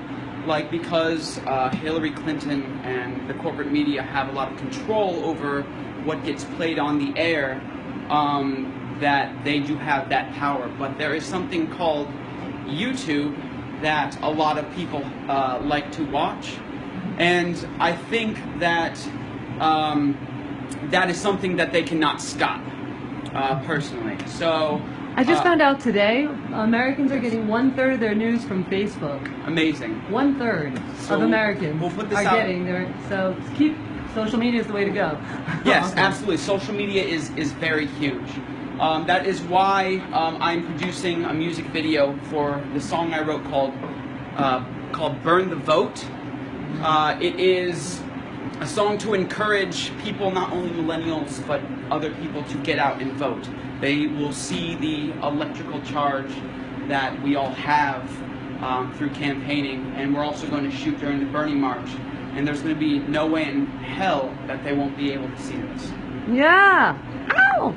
like because Hillary Clinton and the corporate media have a lot of control over what gets played on the air, that they do have that power. But there is something called YouTube that a lot of people like to watch, and I think that that is something that they cannot stop, personally. So I just found out today, Americans are getting 1/3 of their news from Facebook. Amazing. 1/3 So of Americans we'll put this are out. getting there. So keep social media is the way to go. Yes, Awesome. absolutely. Social media is very huge. That is why I'm producing a music video for the song I wrote called "Burn the Vote." It is a song to encourage people, not only millennials, but other people, to get out and vote. They will see the electrical charge that we all have through campaigning, and we're also going to shoot during the Bernie March. And there's going to be no way in hell that they won't be able to see this. Yeah. Ow!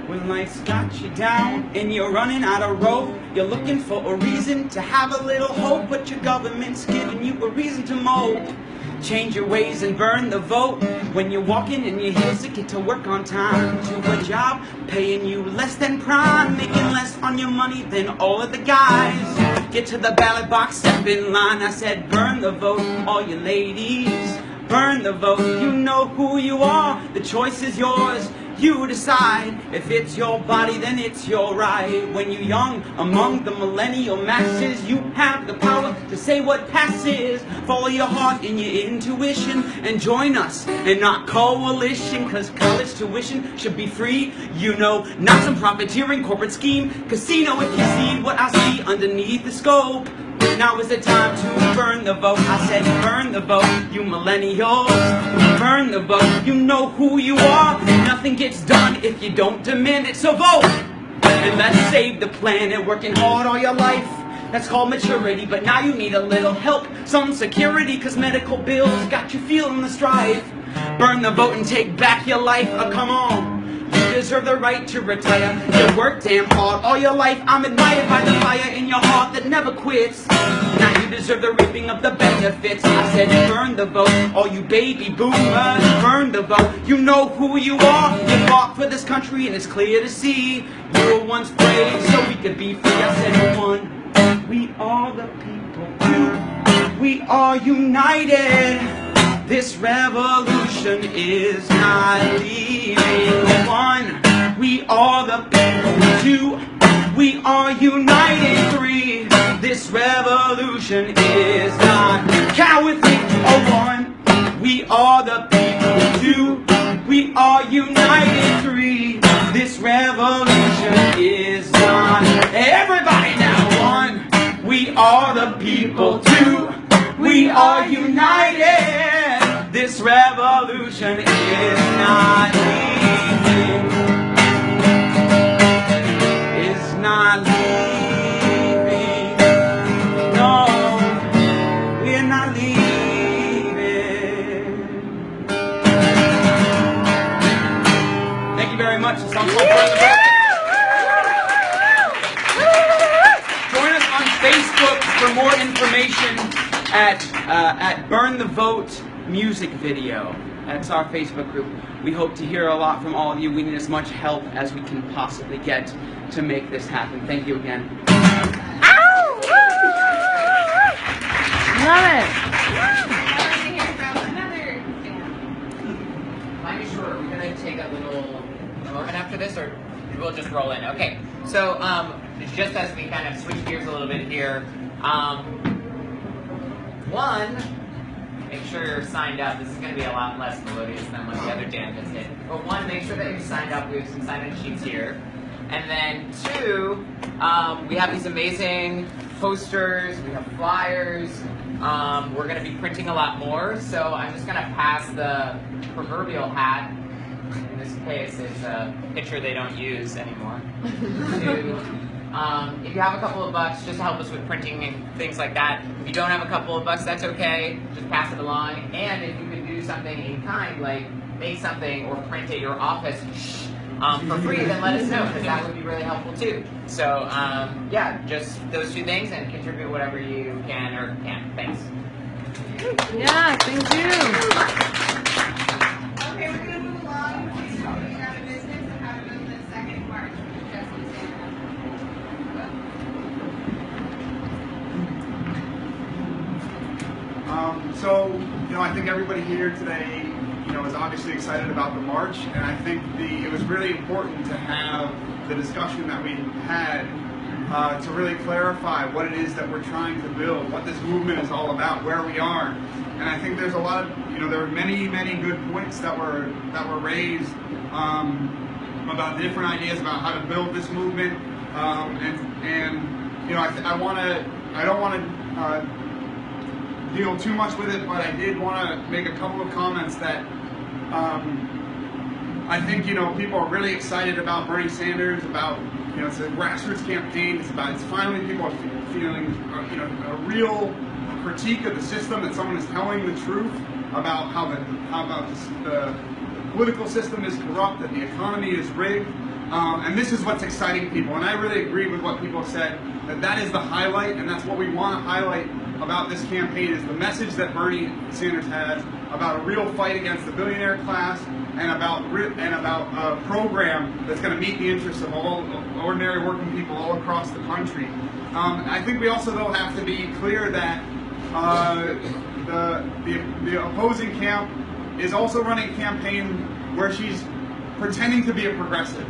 When life's got you down and you're running out of rope, you're looking for a reason to have a little hope, but your government's giving you a reason to mope. Change your ways and burn the vote. When you're walking in your heels to get to work on time, to a job paying you less than prime, making less on your money than all of the guys. Get to the ballot box, step in line. I said burn the vote, all you ladies. Burn the vote, you know who you are. The choice is yours. You decide. If it's your body, then it's your right. When you're young, among the millennial masses, you have the power to say what passes. Follow your heart and your intuition, and join us and not coalition. Cause college tuition should be free, you know, not some profiteering corporate scheme. Casino, if you see what I see underneath the scope. Now is the time to burn the vote. I said burn the vote, you millennials. Burn the vote, you know who you are. Nothing gets done if you don't demand it, so vote. And let's save the planet. Working hard all your life, that's called maturity. But now you need a little help, some security, cause medical bills got you feeling the strife. Burn the vote and take back your life, come on. You deserve the right to retire. You work damn hard all your life. I'm admired by the fire in your heart that never quits. Now you deserve the reaping of the benefits. I said burn the vote, all you baby boomers. Burn the vote, you know who you are. You fought for this country and it's clear to see. You were once brave so we could be free. I said one, we are the people. Two, we are united. This revolution is not leaving. One, we are the people. Two, we are united. Three, this revolution is not. Count with me. Oh, one, we are the people. Two, we are united. Three, this revolution is not. Everybody now. One, we are the people. Two, we are united. This revolution is not leaving. Is not leaving. No, we're not leaving. Thank you very much. The song's called Burn the Vote. Join us on Facebook for more information at Burn the Vote Music Video. That's our Facebook group. We hope to hear a lot from all of you. We need as much help as we can possibly get to make this happen. Thank you again. Love it. Mind you, sure, we're gonna take a little moment after this, or we'll just roll in. Okay, so just as we kind of switch gears a little bit here, one, make sure you're signed up. This is going to be a lot less melodious than what the other jam just did. But one, make sure that you're signed up. We have some sign-in sheets here. And then 2, we have these amazing posters, we have flyers. We're going to be printing a lot more, so I'm just going to pass the proverbial hat. In this case, it's a picture they don't use anymore. If you have a couple of bucks, just to help us with printing and things like that. If you don't have a couple of bucks, that's okay. Just pass it along. And if you can do something in kind, like make something or print at your office for free, then let us know, because that would be really helpful too. So yeah, just those 2 things, and contribute whatever you can or can't. Thanks. Yeah, thank you. Okay, we're going to move along to moving out of business and how to build the second march with Justice So, I think everybody here today, is obviously excited about the march, and I think it was really important to have the discussion that we had to really clarify what it is that we're trying to build, what this movement is all about, where we are. And I think there's a lot of, there were many, many good points that were raised about the different ideas about how to build this movement. I don't want to deal too much with it, but I did want to make a couple of comments that I think people are really excited about Bernie Sanders, about it's a grassroots campaign. It's finally people are feeling a real critique of the system, that someone is telling the truth about how the political system is corrupt, that the economy is rigged, and this is what's exciting people. And I really agree with what people have said, that is the highlight, and that's what we want to highlight about this campaign, is the message that Bernie Sanders has about a real fight against the billionaire class, and about a program that's going to meet the interests of all ordinary working people all across the country. I think we also, though, have to be clear that the opposing camp is also running a campaign where she's pretending to be a progressive,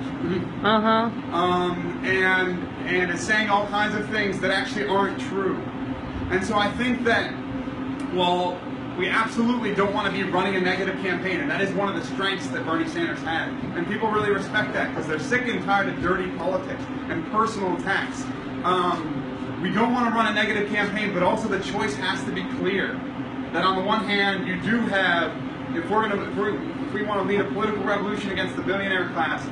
and is saying all kinds of things that actually aren't true. And so I think that, well, we absolutely don't want to be running a negative campaign, and that is one of the strengths that Bernie Sanders had. And people really respect that, because they're sick and tired of dirty politics and personal attacks. We don't want to run a negative campaign, but also the choice has to be clear. That on the one hand, you do have, if we want to lead a political revolution against the billionaire class,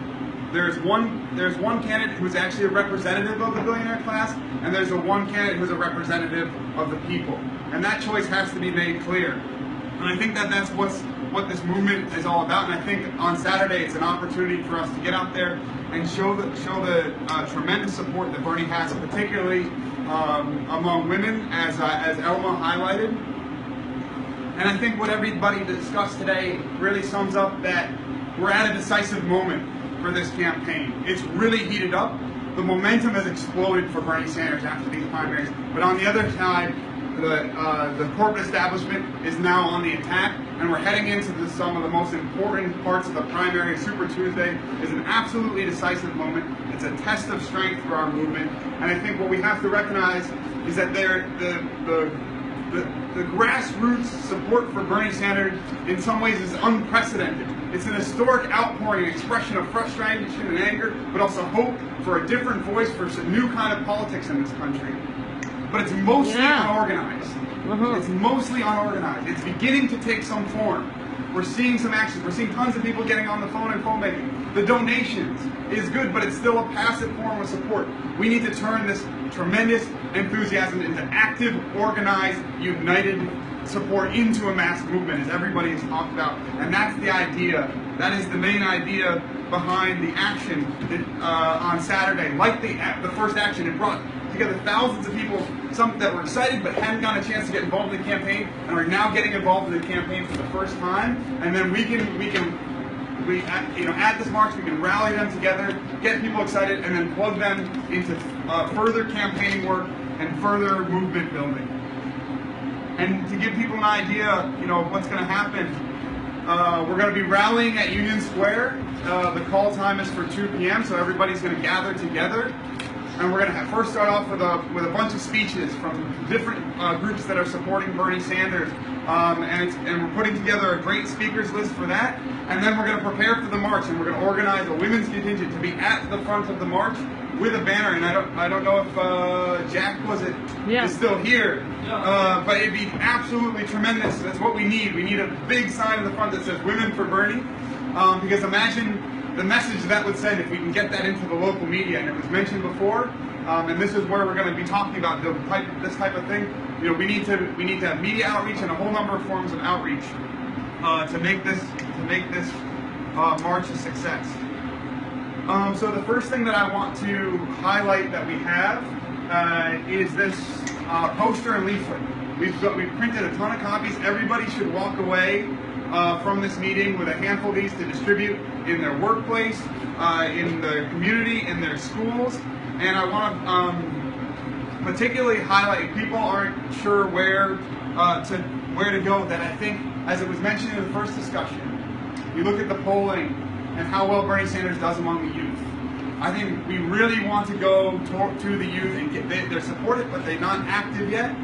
there's one candidate who's actually a representative of the billionaire class, and there's one candidate who's a representative of the people. And that choice has to be made clear. And I think that that's what this movement is all about. And I think on Saturday it's an opportunity for us to get out there and show the tremendous support that Bernie has, particularly among women, as Elma highlighted. And I think what everybody discussed today really sums up that we're at a decisive moment for this campaign. It's really heated up. The momentum has exploded for Bernie Sanders after these primaries. But on the other side, the corporate establishment is now on the attack, and we're heading into some of the most important parts of the primary. Super Tuesday is an absolutely decisive moment. It's a test of strength for our movement. And I think what we have to recognize is that the grassroots support for Bernie Sanders in some ways is unprecedented. It's an historic outpouring, expression of frustration and anger, but also hope for a different voice, for some new kind of politics in this country. But it's mostly unorganized. It's mostly unorganized. It's beginning to take some form. We're seeing some actions. We're seeing tons of people getting on the phone and phone banking. The donations is good, but it's still a passive form of support. We need to turn this tremendous enthusiasm into active, organized, united support into a mass movement, as everybody has talked about. And that's the idea. That is the main idea behind the action on Saturday. Like the first action, it brought together thousands of people, some that were excited but hadn't gotten a chance to get involved in the campaign, and are now getting involved in the campaign for the first time. And then at this march, we can rally them together, get people excited, and then plug them into further campaigning work and further movement building. And to give people an idea, of what's going to happen, we're going to be rallying at Union Square. The call time is for 2 p.m., so everybody's going to gather together. and we're going to first start off with a bunch of speeches from different groups that are supporting Bernie Sanders, and we're putting together a great speakers list for that. And then we're going to prepare for the march, and we're going to organize a women's contingent to be at the front of the march with a banner. And I don't know if Jack is still here, but it'd be absolutely tremendous. That's what we need. We need a big sign in the front that says "Women for Bernie," because imagine the message that would send if we can get that into the local media. And it was mentioned before, and this is where we're going to be talking about this type of thing. You know, we need to have media outreach and a whole number of forms of outreach to make this march a success. So the first thing that I want to highlight that we have is this poster and leaflet. We've printed a ton of copies. Everybody should walk away from this meeting with a handful of these to distribute in their workplace, in the community, in their schools. And I want to particularly highlight, if people aren't sure where to go, that I think, as it was mentioned in the first discussion, you look at the polling and how well Bernie Sanders does among the youth. I think we really want to go talk to the youth and they're supported, but they're not active yet.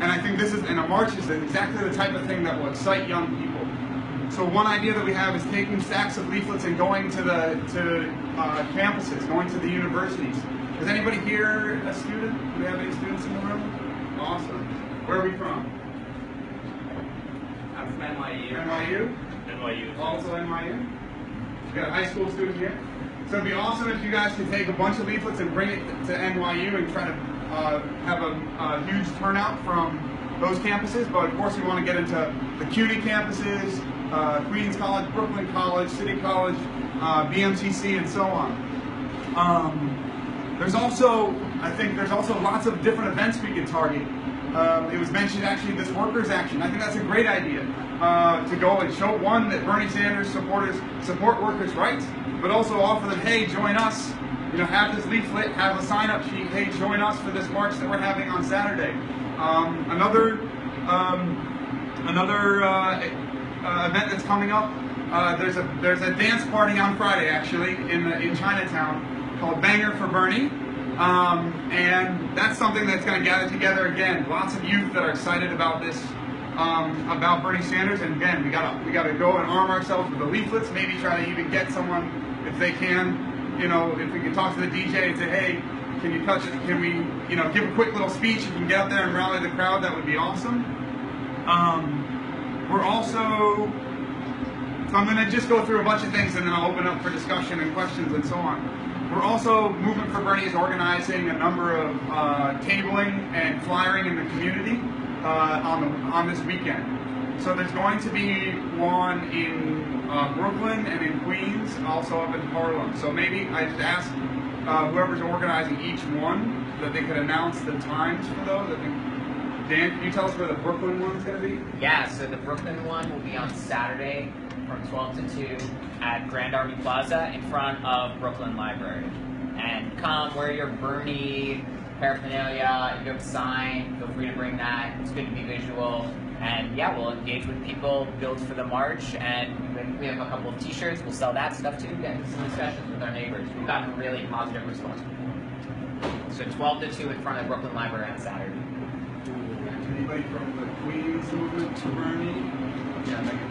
And I think a march is exactly the type of thing that will excite young people. So one idea that we have is taking stacks of leaflets and going to campuses, going to the universities. Is anybody here a student? Do we have any students in the room? Awesome. Where are we from? I'm from NYU. NYU? NYU. Also NYU? We got a high school student here. So it'd be awesome if you guys could take a bunch of leaflets and bring it to NYU and try to have a huge turnout from those campuses. But of course we want to get into the CUNY campuses, Queens College, Brooklyn College, City College, BMCC, and so on. I think there's also lots of different events we can target. It was mentioned actually this workers' action. I think that's a great idea to go and show, one, that Bernie Sanders supporters support workers' rights, but also offer them, hey, join us. You know, have this leaflet, have a sign-up sheet. Hey, join us for this march that we're having on Saturday. Another event that's coming up. There's a dance party on Friday actually in Chinatown called Banger for Bernie. And that's something that's going to gather together again lots of youth that are excited about this, about Bernie Sanders. And again, we gotta go and arm ourselves with the leaflets. Maybe try to even get someone, if they can, you know, if we can talk to the DJ and say, hey, can we, you know, give a quick little speech and we can get up there and rally the crowd. That would be awesome. So I'm going to just go through a bunch of things and then I'll open up for discussion and questions and so on. We're also, Movement for Bernie is organizing a number of tabling and flyering in the community on this weekend. So there's going to be one in Brooklyn and in Queens, also up in Harlem. So maybe I just ask whoever's organizing each one that they could announce the times for those. I think, Dan, can you tell us where the Brooklyn one's going to be? Yeah, so the Brooklyn one will be on Saturday from 12 to 2 at Grand Army Plaza in front of Brooklyn Library. And come, wear your Bernie paraphernalia, you have a sign, feel free to bring that. It's good to be visual. And yeah, we'll engage with people, build for the march, and we have a couple of t-shirts, we'll sell that stuff too, get into some discussions with our neighbors. We've gotten a really positive response. So 12 to 2 in front of Brooklyn Library on Saturday. Anybody from the Queens Movement to Bernie? Yeah, Megan.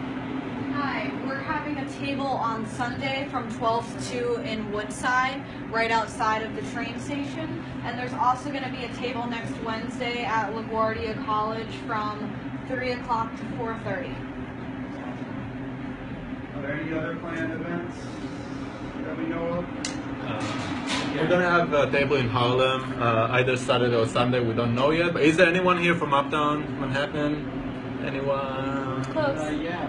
Hi, we're having a table on Sunday from 12 to 2 in Woodside, right outside of the train station. And there's also going to be a table next Wednesday at LaGuardia College from 3 o'clock to 4:30. Are there any other planned events that we know of? We're gonna have a table in Harlem, either Saturday or Sunday. We don't know yet. But is there anyone here from Uptown Manhattan? Anyone? Close. Yeah.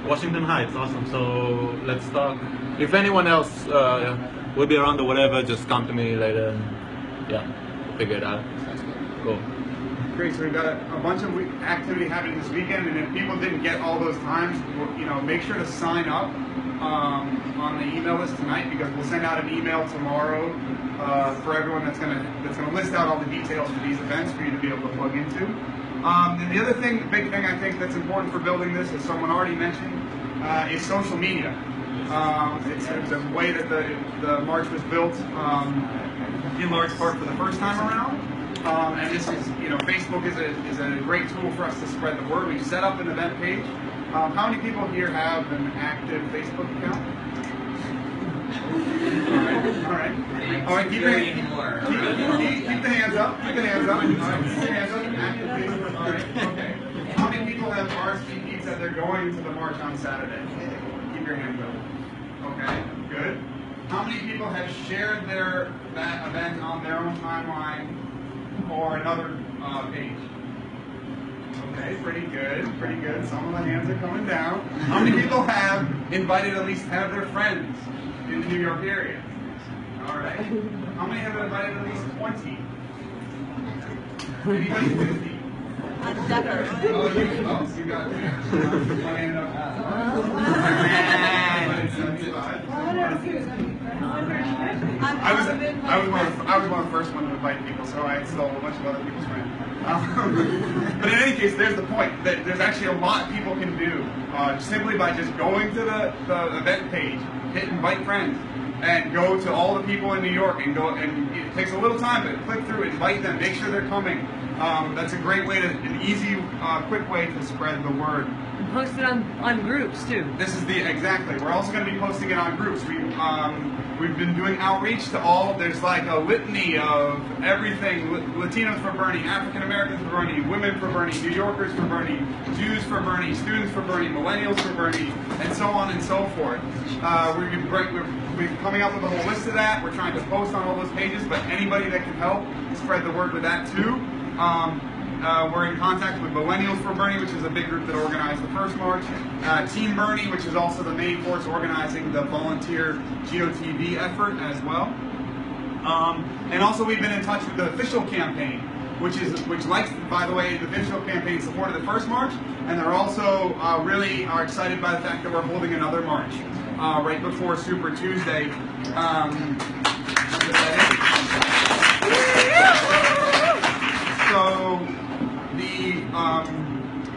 Washington Heights, awesome. So let's talk. If anyone else will be around or whatever, just come to me later. And, yeah, we'll figure it out. Cool. Great. So we've got a bunch of activity happening this weekend, and if people didn't get all those times, you know, make sure to sign up on the email list tonight, because we'll send out an email tomorrow for everyone that's gonna list out all the details for these events for you to be able to plug into. And the other thing, the big thing I think that's important for building this, as someone already mentioned, is social media. It's a way that the march was built, in large part for the first time around. And this is, Facebook is a great tool for us to spread the word. We've set up an event page. How many people here have an active Facebook account? All right. Keep the hands up. Keep the hands up. All right, keep the hands up. Active Facebook. All right. Okay. How many people have RSVP'd that they're going to the march on Saturday? Keep your hands up. Okay. Good. How many people have shared that event on their own timeline or another page? Okay, pretty good, pretty good. Some of the hands are coming down. How many people have invited at least 10 of their friends in the New York area? All right. How many have invited at least 20? Anybody 50? I'm never. Oh, you got one hand up. I was one of the first ones to invite people, so I stole a bunch of other people's friends. But in any case, there's the point. That there's actually a lot people can do simply by just going to the event page, hit invite friends, and go to all the people in New York and go. And it takes a little time, but click through, invite them, make sure they're coming. That's a great way an easy, quick way to spread the word. And post it on groups too. This is exactly. We're also going to be posting it on groups. We've been doing outreach to all. There's like a litany of everything: Latinos for Bernie, African Americans for Bernie, women for Bernie, New Yorkers for Bernie, Jews for Bernie, students for Bernie, millennials for Bernie, and so on and so forth. We're coming up with a whole list of that. We're trying to post on all those pages, but anybody that can help spread the word with that too. We're in contact with Millennials for Bernie, which is a big group that organized the first march. Team Bernie, which is also the main force organizing the volunteer GOTV effort as well. And also we've been in touch with the official campaign, which likes, by the way, the official campaign supported the first march, and they're also really are excited by the fact that we're holding another march right before Super Tuesday. So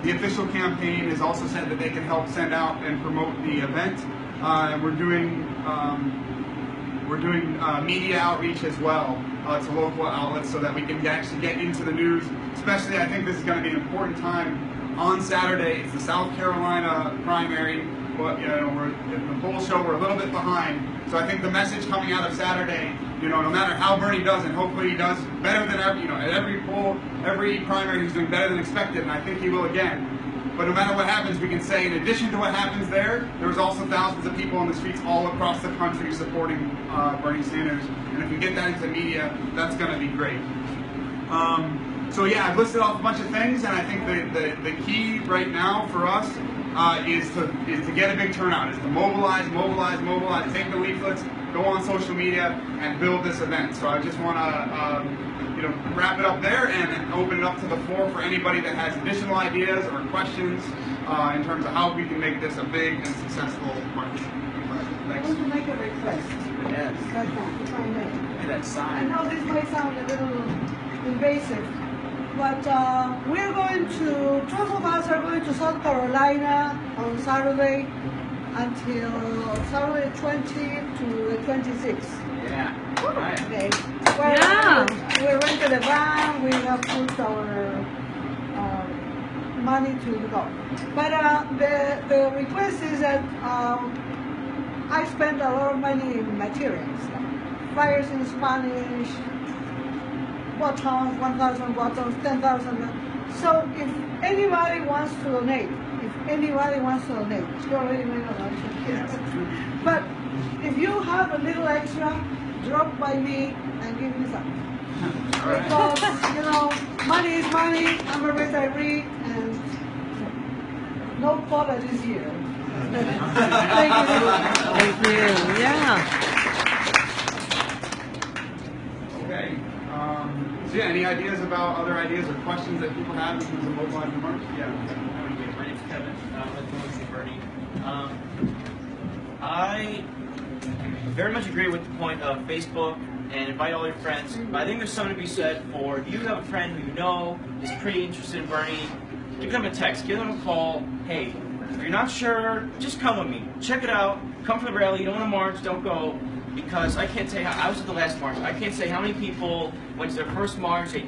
the official campaign has also said that they can help send out and promote the event. And we're doing media outreach as well to local outlets so that we can actually get into the news. Especially, I think this is going to be an important time on Saturday. It's the South Carolina primary. But we're in the poll show. We're a little bit behind. So I think the message coming out of Saturday, no matter how Bernie does, and hopefully he does better than at every poll, every primary he's doing better than expected, and I think he will again. But no matter what happens, we can say in addition to what happens there was also thousands of people on the streets all across the country supporting Bernie Sanders. And if we get that into media, that's going to be great. So yeah, I've listed off a bunch of things, and I think the key right now for us is to get a big turnout, is to mobilize, take the leaflets, go on social media, and build this event. So I just want to wrap it up there and open it up to the floor for anybody that has additional ideas or questions in terms of how we can make this a big and successful march. Thanks. I want to make a request. Yes. Right now, if I may. Look at that sign. I know this might sound a little invasive, but we're going to, 12 of us are going to South Carolina on Saturday until Saturday 20 to the 26th. Yeah. Right. Okay. Yeah. We rented a van, we have put our money to go. But the request is that I spend a lot of money in materials, flyers in Spanish, buttons, 1,000 buttons, 10,000. So if anybody wants to donate, you already made a donation. But if you have a little extra, drop by me and give me some. Right. Because, money is money, I'm a retiree, and no quota this year. Thank you. Thank you. Yeah. Okay. So yeah, any ideas about other ideas or questions that people have in terms of mobilizing the march? Yeah. My name's Kevin. I'm with NYC Bernie. I very much agree with the point of Facebook and invite all your friends. But I think there's something to be said for if you have a friend who you know is pretty interested in Bernie, give them a text, give them a call. Hey, if you're not sure, just come with me. Check it out. Come for the rally. You don't want to march, don't go. because I can't say I was at the last march. I can't say how many people went to their first march. They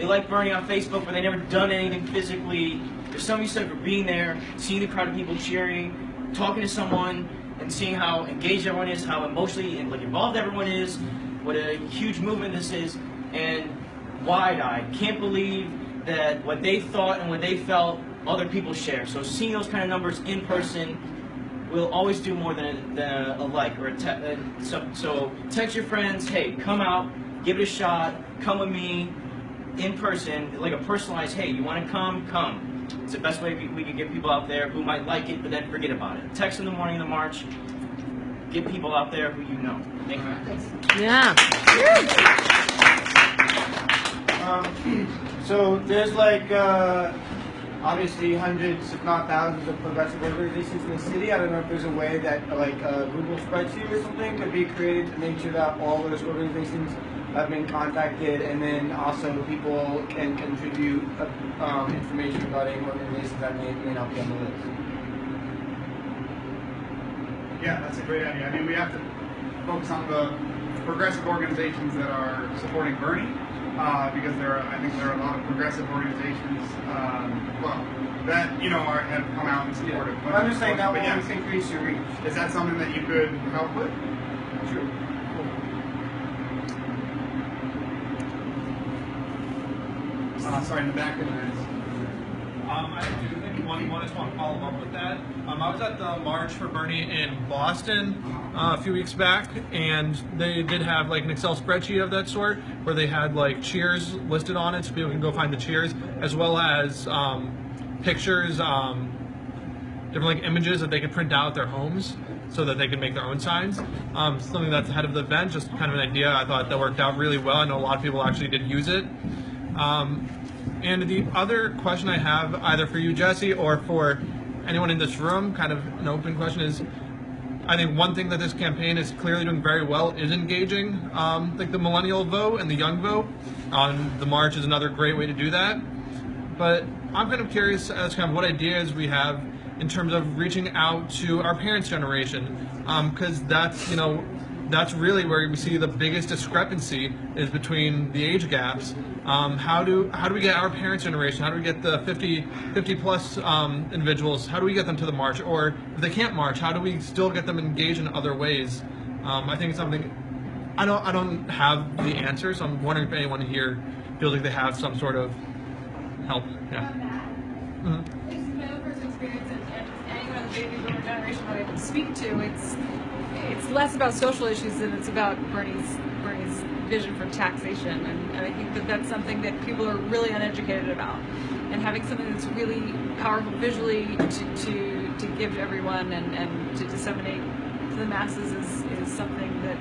like Bernie on Facebook, but they never done anything physically. There's something said for being there, seeing the crowd of people cheering, talking to someone, and seeing how engaged everyone is, how emotionally and involved everyone is, what a huge movement this is, and wide-eyed. Can't believe that what they thought and what they felt, other people share. So seeing those kind of numbers in person will always do more than a like or a text. So text your friends, hey, come out, give it a shot, come with me in person, like a personalized, hey, you want to come? Come. It's the best way we can get people out there who might like it, but then forget about it. Text in the morning of the march, get people out there who you know. Thank you. Yeah. So there's obviously hundreds, if not thousands, of progressive organizations in the city. I don't know if there's a way that a Google spreadsheet or something could be created to make sure that all those organizations have been contacted, and then also people can contribute information regarding organizations that may not be on the list. Yeah, that's a great idea. I mean, we have to focus on the progressive organizations that are supporting Bernie, because I think there are a lot of progressive organizations, that have come out and supported. Yeah. I'm just saying that will increase your reach. Is that something that you could help with? Sure. Sorry, in the back of the minutes. I do think I just want to follow up with that. I was at the March for Bernie in Boston a few weeks back, and they did have an Excel spreadsheet of that sort where they had cheers listed on it, so people can go find the cheers, as well as pictures, different images that they could print out at their homes so that they could make their own signs. Something that's ahead of the event, just kind of an idea. I thought that worked out really well. I know a lot of people actually did use it. And the other question I have, either for you, Jesse, or for anyone in this room, kind of an open question, is I think one thing that this campaign is clearly doing very well is engaging the millennial vote and the young vote. The march is another great way to do that. But I'm kind of curious as kind of what ideas we have in terms of reaching out to our parents' generation, because that's really where we see the biggest discrepancy is between the age gaps. How do we get our parents' generation? How do we get the 50 plus individuals? How do we get them to the march? Or if they can't march, how do we still get them engaged in other ways? I think it's something I don't have the answer, so I'm wondering if anyone here feels like they have some sort of help. Yeah. Mm-hmm. Based on my own personal experience and anyone in the baby boomer generation that I can speak to, it's less about social issues than it's about Bernie's vision for taxation, and I think that's something that people are really uneducated about. And having something that's really powerful visually to give to everyone and to disseminate to the masses is something that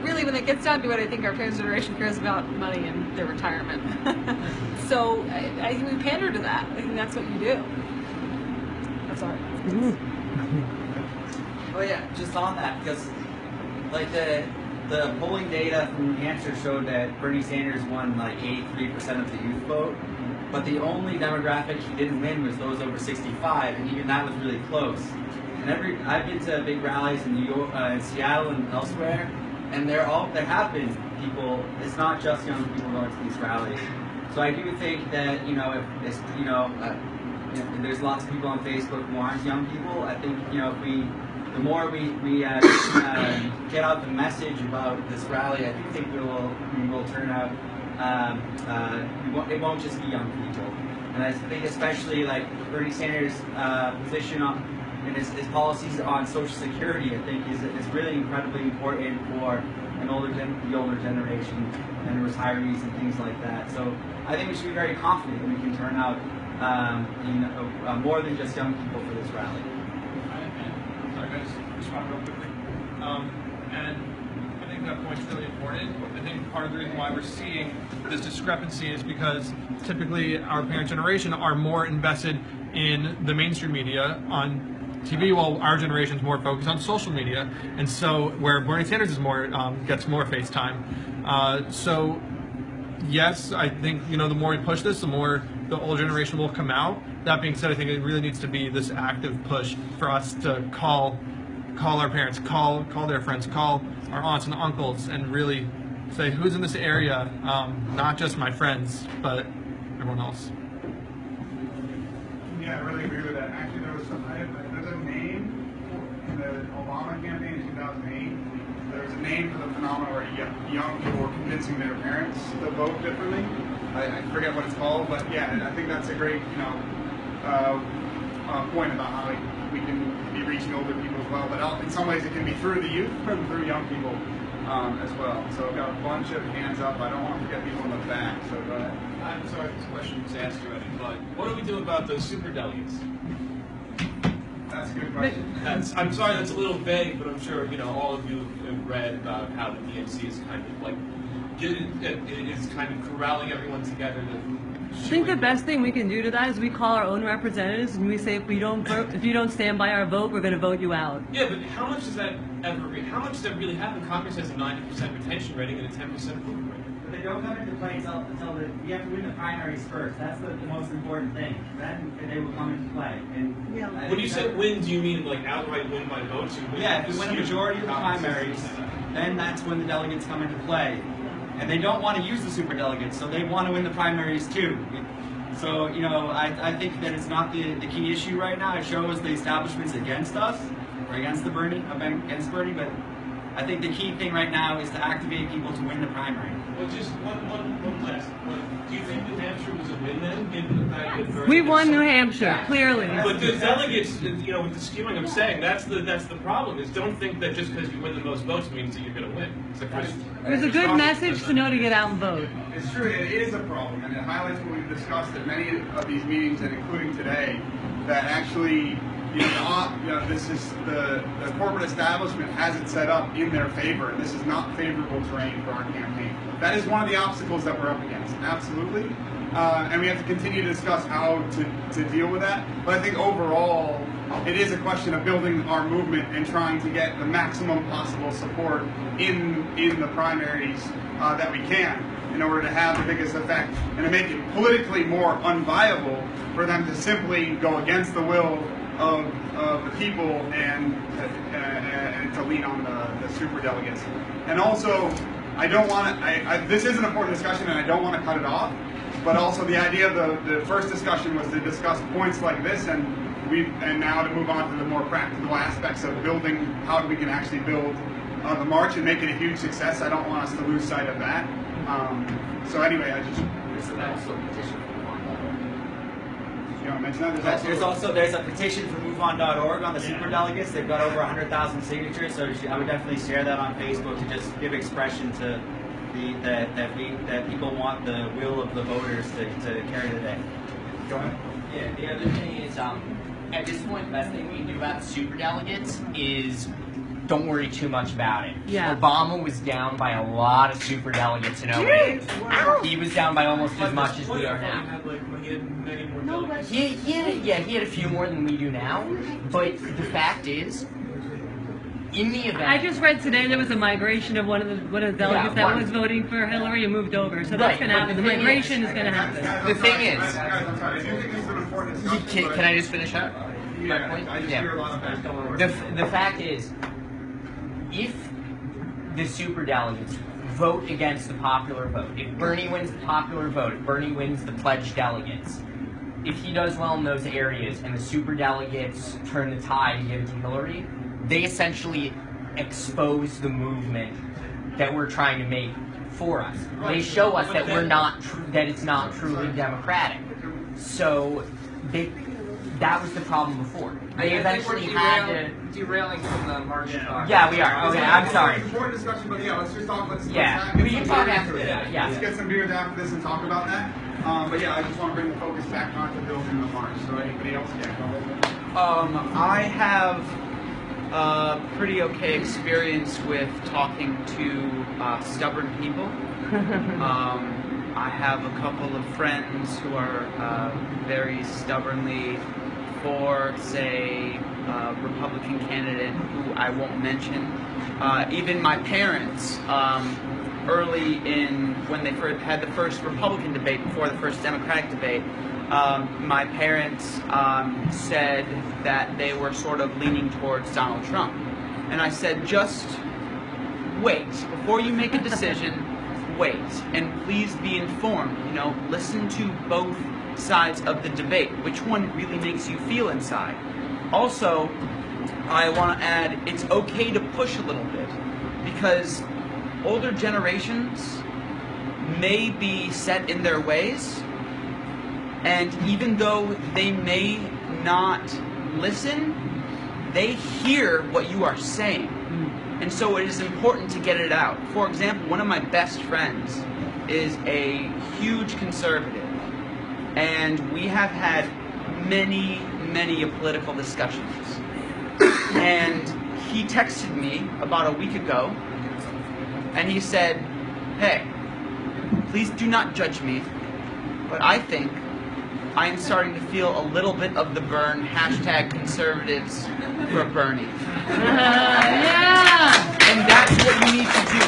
really, when it gets down to it, I think our parents' generation cares about money and their retirement. So I think we pander to that. I think that's what you do. I'm sorry. Oh yeah, just on that, because the polling data from New Hampshire showed that Bernie Sanders won 83% of the youth vote, but the only demographic he didn't win was those over 65, and even that was really close. And I've been to big rallies in New York, in Seattle, and elsewhere, and there have been people. It's not just young people going to these rallies. So I do think that if it's there's lots of people on Facebook who aren't young people. I think the more we get out the message about this rally, I do think we will turn out. It won't just be young people, and I think especially Bernie Sanders' position and his policies on Social Security, I think is really incredibly important for the older generation and the retirees and things like that. So I think we should be very confident that we can turn out more than just young people for this rally. Sorry, guys, respond real quickly. And I think that point's really important. I think part of the reason why we're seeing this discrepancy is because typically our parent generation are more invested in the mainstream media on TV, while our generation is more focused on social media, and so where Bernie Sanders is more gets more face time. So yes, I think the more we push this, the more the older generation will come out. That being said, I think it really needs to be this active push for us to call call our parents, call their friends, call our aunts and uncles, and really say who's in this area, not just my friends, but everyone else. Yeah, I really agree with that. Actually, there's a name in the Obama campaign in 2008. There's a name for the phenomenon where young people were convincing their parents to vote differently. I forget what it's called, but yeah, I think that's a great, point about how we can be reaching older people as well. But in some ways, it can be through the youth and through young people as well. So I've got a bunch of hands up. I don't want to forget people in the back. So go ahead. I'm sorry if this question was asked already, but what do we do about those super delegates? That's a good question. I'm sorry, that's a little vague, but I'm sure all of you have read about how the DNC is kind of corralling everyone together. I think the best thing we can do to that is we call our own representatives and we say if you don't stand by our vote, we're going to vote you out. Yeah, but how much does that really happen? Congress has a 90% retention rating and a 10% approval rating. But they don't come into play until we have to win the primaries first. That's the most important thing. Then they will come into play. And when you say win, do you mean like outright win by votes? Yeah, if we win a majority of the primaries, then that's when the delegates come into play. And they don't want to use the superdelegates, so they want to win the primaries too. So, I think that it's not the key issue right now. It shows the establishment's against us, or against Bernie, but I think the key thing right now is to activate people to win the primary. Well, just one last one. Do you think New Hampshire was a win then, given the fact that Bernie... We won New Hampshire, clearly. But the delegates, with the skewing, I'm saying that's the problem. Is don't think that just because you win the most votes means that you're going to win. It was a good message to know to get out and vote. It's true, it is a problem, and it highlights what we've discussed at many of these meetings, and including today, that actually, this is the corporate establishment has it set up in their favor, and this is not favorable terrain for our campaign. That is one of the obstacles that we're up against, absolutely, and we have to continue to discuss how to deal with that. But I think overall, it is a question of building our movement and trying to get the maximum possible support in the primaries that we can, in order to have the biggest effect and to make it politically more unviable for them to simply go against the will of the people and to lean on the superdelegates. And also, I don't want to, this is an important discussion and I don't want to cut it off, but also the idea of the first discussion was to discuss points like this, and now to move on to the more practical aspects of building, how we can actually build the march and make it a huge success. I don't want us to lose sight of that. So anyway, there's a petition for MoveOn.org on the superdelegates. They've got over 100,000 signatures, so I would definitely share that on Facebook to just give expression to that people want the will of the voters to carry the day. Go ahead. Yeah, the other thing is, at this point, the best thing we can do about the superdelegates is don't worry too much about it. Yeah. Obama was down by a lot of superdelegates in 08. He was down by almost as much as we are now. He had a few more than we do now, but the fact is, in the event... I just read today there was a migration of one of the delegates that was voting for Hillary and moved over, so that's going to happen. The migration is going to happen. The thing is... I do think this is an important discussion. Can I just finish up? Yeah, I just hear a lot of that. The fact is, if the superdelegates vote against the popular vote, if Bernie wins the popular vote, if Bernie wins the pledged delegates, if he does well in those areas and the superdelegates turn the tide and give it to Hillary, they essentially expose the movement that we're trying to make for us. They show us that we're not that it's not truly democratic. So that was the problem before. They eventually had to derailing from the march. Yeah, we are. Okay, I'm sorry. It's an important discussion, but yeah, let's just talk. Let's we can talk after that. Yeah. Let's get some beers after this and talk about that. But yeah, I just want to bring the focus back onto building the march. So anybody else? Yeah, go ahead. I have a pretty okay experience with talking to stubborn people. I have a couple of friends who are very stubbornly for, say, a Republican candidate who I won't mention. Even my parents, early in when they had the first Republican debate before the first Democratic debate, my parents said that they were sort of leaning towards Donald Trump. and I said, just wait. Before you make a decision, wait. And please be informed. You know, listen to both sides of the debate. Which one really makes you feel inside? Also, I want to add, it's okay to push a little bit, because older generations may be set in their ways, and even though they may not listen, they hear what you are saying. And so it is important to get it out. For example, one of my best friends is a huge conservative, and we have had many political discussions. And he texted me about a week ago, and he said, hey, please do not judge me, but I think I am starting to feel a little bit of the burn, #conservatives for Bernie. And that's what you need to do.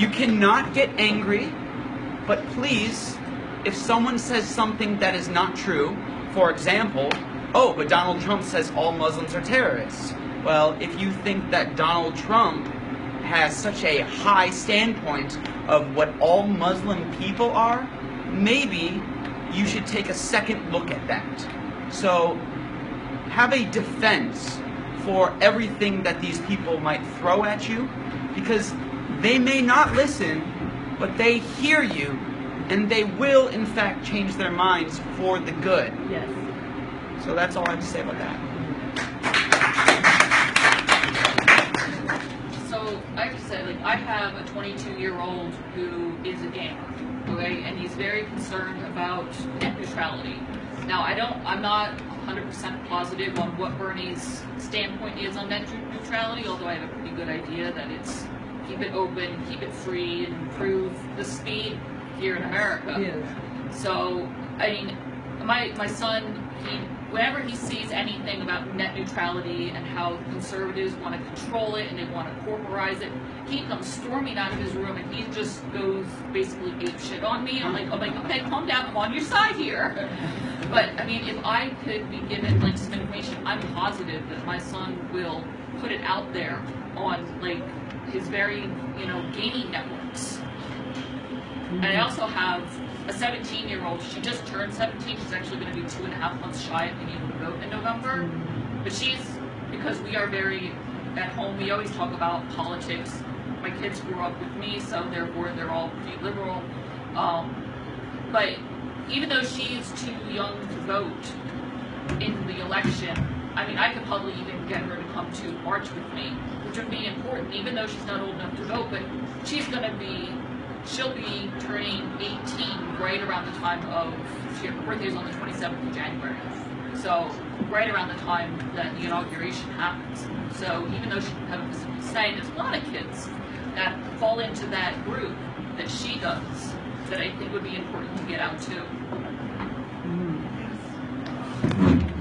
You cannot get angry, but please, if someone says something that is not true, for example, oh, but Donald Trump says all Muslims are terrorists. Well, if you think that Donald Trump has such a high standpoint of what all Muslim people are, maybe you should take a second look at that. So have a defense for everything that these people might throw at you, because they may not listen, but they hear you, and they will in fact change their minds for the good. Yes. So that's all I have to say about that. So I have to say, like, I have a 22-year-old who is a gamer, okay, and he's very concerned about net neutrality. Now, I'm not 100% positive on what Bernie's standpoint is on net neutrality, although I have a pretty good idea that it's keep it open, keep it free, and improve the speed here in America. Yes. So, I mean, my son, whenever he sees anything about net neutrality and how conservatives want to control it and they want to corporatize it, he comes storming out of his room and he just goes basically ape shit on me. I'm like, okay, calm down, I'm on your side here. But I mean, if I could be given like some information, I'm positive that my son will put it out there on like his very, gaming networks. And I also have a 17-year-old. She just turned 17. She's actually going to be 2.5 months shy of being able to vote in November. But because we are very at home, we always talk about politics. My kids grew up with me, so therefore they're all pretty liberal. But even though she's too young to vote in the election, I mean, I could probably even get her to come to march with me, which would be important, even though she's not old enough to vote. But she'll be turning 18 right around the time of, her birthday's on the 27th of January. So right around the time that the inauguration happens. So even though she can have a physical say, there's a lot of kids that fall into that group that she does that I think would be important to get out too.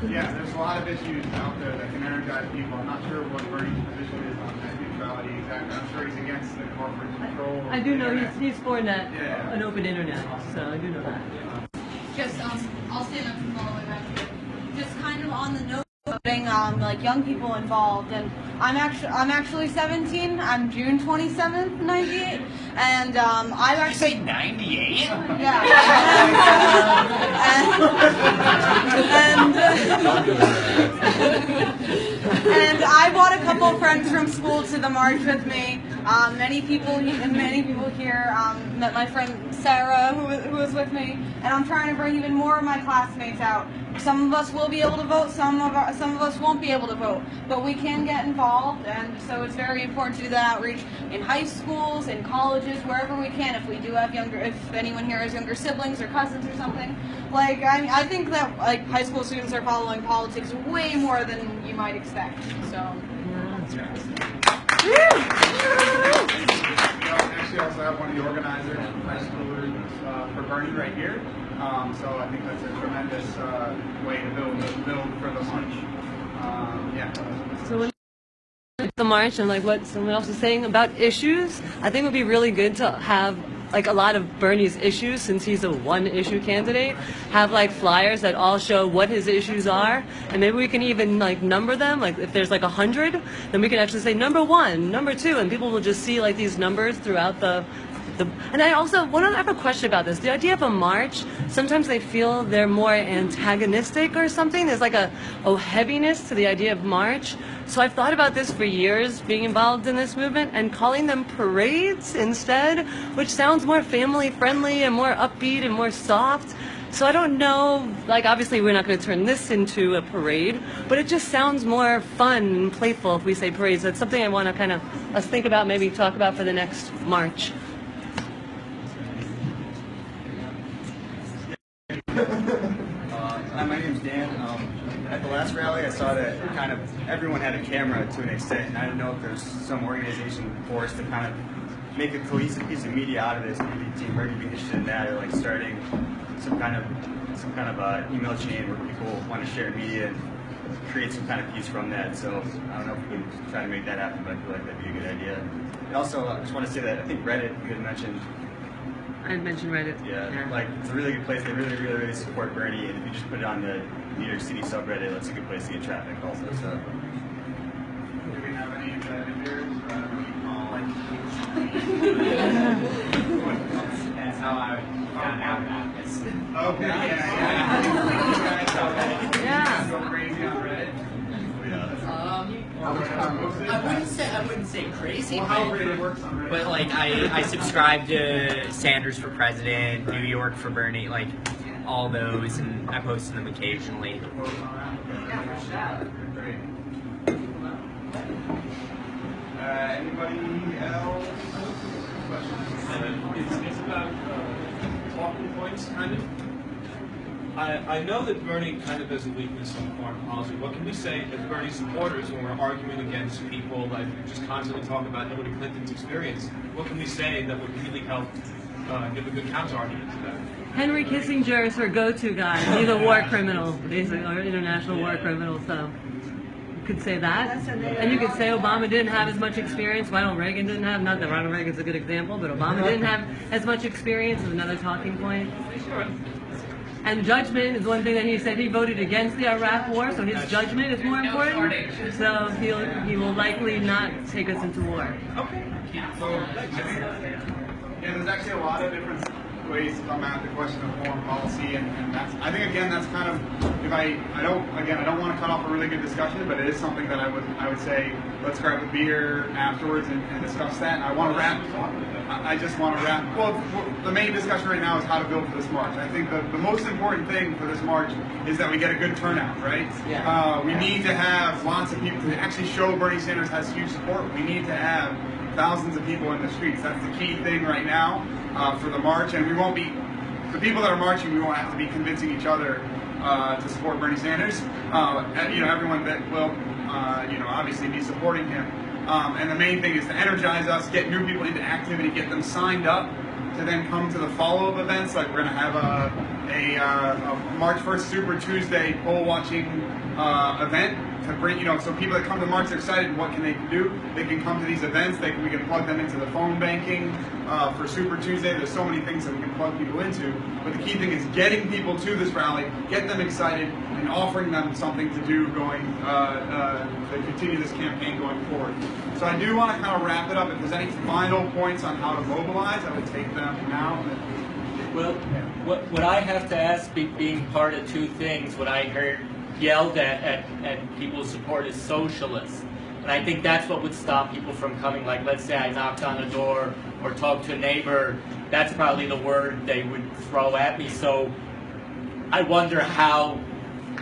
Yeah, there's a lot of issues out there that can energize people. I'm not sure what Bernie's position is on net neutrality exactly. I'm sure he's against the corporate control. I do know he's for an open internet, so I do know that. Just I'll stand up from all the way back here. Just kind of on the note of getting like young people involved, and I'm actually 17. I'm June 27th, 98, and I've actually. Did you say 98? Yeah. And I brought a couple of friends from school to the march with me. Many people here met my friend Sarah, who was with me, and I'm trying to bring even more of my classmates out. Some of us will be able to vote, some of us won't be able to vote, but we can get involved, and so it's very important to do that outreach in high schools, in colleges, wherever we can. If we do have if anyone here has younger siblings or cousins or something, like I think that like high school students are following politics way more than you might expect. So. Actually, I also have one of the organizers, high schoolers for Bernie right here. So I think that's a tremendous way to build for the march. So when the march and like what someone else was saying about issues, I think it would be really good to have like a lot of Bernie's issues, since he's a one-issue candidate, have like flyers that all show what his issues are, and maybe we can even like number them. Like if there's like 100, then we can actually say number 1, number 2, and people will just see like these numbers throughout the. And I have a question about this. The idea of a march, sometimes they feel they're more antagonistic or something. There's like a heaviness to the idea of march. So I've thought about this for years, being involved in this movement, and calling them parades instead, which sounds more family friendly and more upbeat and more soft. So I don't know, like obviously we're not going to turn this into a parade, but it just sounds more fun and playful if we say parades. That's something I want to kind of let's think about, maybe talk about for the next march. My name's Dan. At the last rally, I saw that kind of everyone had a camera to an extent, and I didn't know if there's some organization forced to kind of make a cohesive piece of media out of this. Maybe Team Bernie be interested in that, or like starting some kind of email chain where people want to share media and create some kind of piece from that. So I don't know if we can try to make that happen, but I feel like that'd be a good idea. And also, I just want to say that I think Reddit, you had mentioned. I mentioned Reddit. Yeah, like it's a really good place. They really support Bernie, and if you just put it on the New York City subreddit, that's a good place to get traffic also. So. Do we have any vendors? That's how I found out about this. Okay. Yeah. Go crazy on Reddit. I wouldn't say crazy, Well, how Reddit works on Reddit. but like I subscribe to Sanders for President, New York for Bernie, like all those, and I post them occasionally. Anybody else? It's about talking points, kind of. I know that Bernie kind of has a weakness in foreign policy. What can we say as Bernie supporters when we're arguing against people like just constantly talk about Hillary Clinton's experience? What can we say that would really help give a good counter-argument to that? Henry Kissinger is her go-to guy. He's a war criminal, basically, or international war criminal, so you could say that. And you could say Obama didn't have as much experience. Ronald Reagan didn't have, not that Ronald Reagan's a good example, but Obama didn't have as much experience is another talking point. Sure. And judgment is one thing that he said. He voted against the Iraq War, so his judgment is more important. So he will likely not take us into war. Okay. So, there's actually a lot of different ways to come at the question of foreign policy, and that's, I think again, that's kind of, if I don't want to cut off a really good discussion, but it is something that I would say, let's grab a beer afterwards and discuss that. And I just want to wrap, well, the main discussion right now is how to build for this march. I think the most important thing for this march is that we get a good turnout, right? Yeah. We need to have lots of people to actually show Bernie Sanders has huge support. We need to have thousands of people in the streets. That's the key thing right now for the march, and we won't be, the people that are marching, we won't have to be convincing each other to support Bernie Sanders. Everyone that will, obviously be supporting him. And the main thing is to energize us, get new people into activity, get them signed up to then come to the follow-up events. Like we're going to have a March 1st Super Tuesday poll watching event to bring, so people that come to the march, they're excited. What can they do? They can come to these events. We can plug them into the phone banking for Super Tuesday. There's so many things that we can plug people into. But the key thing is getting people to this rally, get them excited, and offering them something to do going to continue this campaign going forward. So I do want to kind of wrap it up. If there's any final points on how to mobilize, I would take them now. Well, what I have to ask, being part of two things, what I heard yelled at people's support is socialists. And I think that's what would stop people from coming. Like, let's say I knocked on a door or talked to a neighbor, that's probably the word they would throw at me. So I wonder how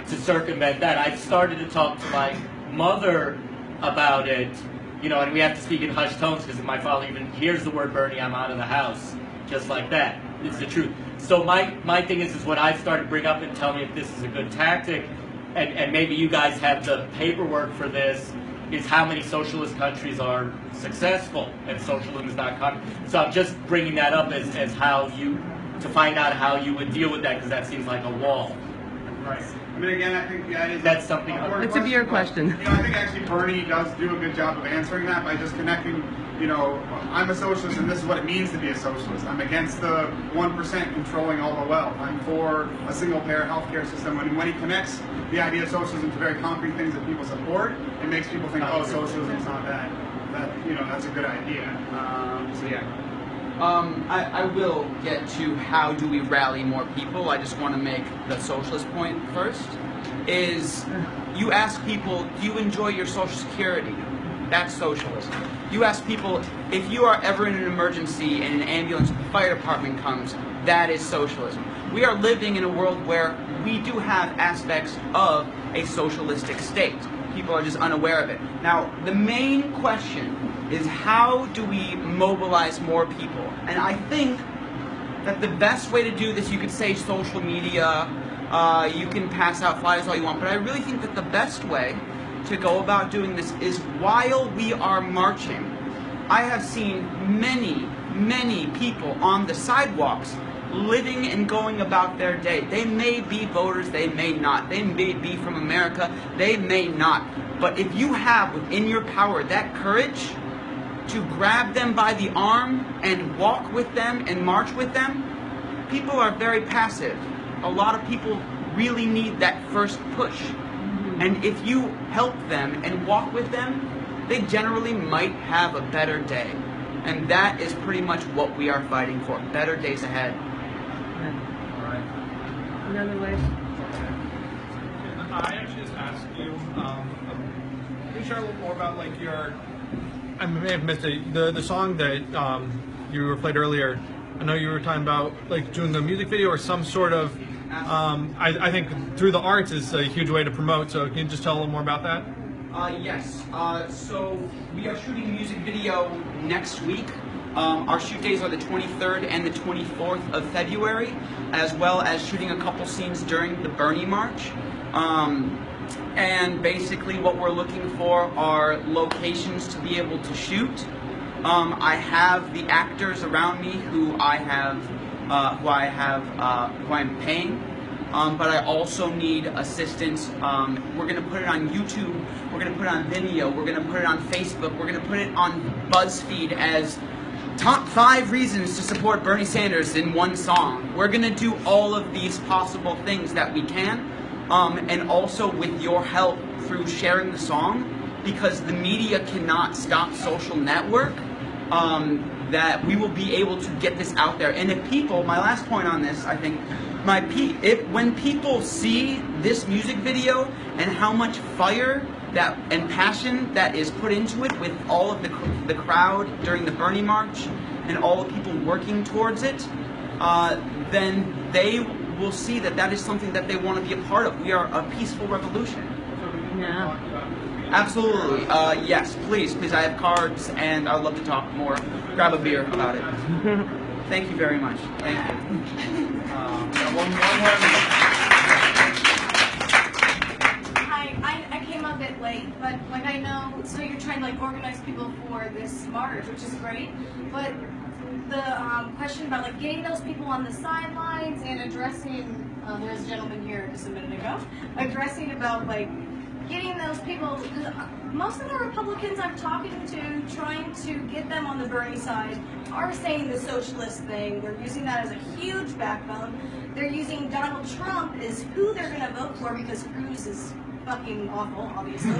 to circumvent that. I've started to talk to my mother about it, and we have to speak in hushed tones because if my father even hears the word Bernie, I'm out of the house. Just like that. It's the truth. So my thing is what I've started to bring up and tell me if this is a good tactic, and maybe you guys have the paperwork for this, is how many socialist countries are successful and socialism is not coming. So I'm just bringing that up as how to find out how you would deal with that, because that seems like a wall. Right. mean, again, I think that's something. It's a beer question. You know, I think actually Bernie does do a good job of answering that by just connecting. You know, I'm a socialist, and this is what it means to be a socialist. I'm against the 1% controlling all the wealth. I'm for a single-payer healthcare system. And when he connects the idea of socialism to very concrete things that people support, it makes people think, oh, socialism's not that you know, that's a good idea. So yeah. I will get to how do we rally more people. I just want to make the socialist point first. Is you ask people, do you enjoy your Social Security? That's socialism. You ask people, if you are ever in an emergency and an ambulance or the fire department comes, that is socialism. We are living in a world where we do have aspects of a socialistic state. People are just unaware of it. Now, the main question is how do we mobilize more people? And I think that the best way to do this, you could say social media, you can pass out flyers all you want, but I really think that the best way to go about doing this is while we are marching. I have seen many people on the sidewalks living and going about their day. They may be voters, they may not. They may be from America, they may not. But if you have within your power that courage to grab them by the arm and walk with them and march with them, people are very passive. A lot of people really need that first push. And if you help them and walk with them, they generally might have a better day. And that is pretty much what we are fighting for, better days ahead. Another way. I actually just asked you, can you share a little more about like your, I may have missed it, the song that you played earlier. I know you were talking about like doing the music video or some sort of, I think through the arts is a huge way to promote, so can you just tell a little more about that? Yes, so we are shooting a music video next week. Our shoot days are the 23rd and the 24th of February, as well as shooting a couple scenes during the Bernie March. And basically what we're looking for are locations to be able to shoot. I have the actors around me who I'm paying. But I also need assistance. We're going to put it on YouTube, we're going to put it on Vimeo, we're going to put it on Facebook, we're going to put it on BuzzFeed as top 5 reasons to support Bernie Sanders in one song. We're going to do all of these possible things that we can, and also with your help through sharing the song, because the media cannot stop social network, that we will be able to get this out there. And if people, my last point on this, I think, when people see this music video and how much fire and passion that is put into it with all of the crowd during the Bernie March and all the people working towards it, then they will see that that is something that they want to be a part of. We are a peaceful revolution. Yeah. Absolutely. Yes, please. I have cards and I'd love to talk more. Grab a beer about it. Thank you very much. Thank you. Hi, I came a bit late, but like I know, so you're trying to like organize people for this march, which is great, but the question about like getting those people on the sidelines and addressing, there's a gentleman here just a minute ago, addressing about like getting those people, because most of the Republicans I'm talking to, trying to get them on the Bernie side, are saying the socialist thing. They're using that as a huge backbone. They're using Donald Trump as who they're going to vote for because Cruz is fucking awful, obviously.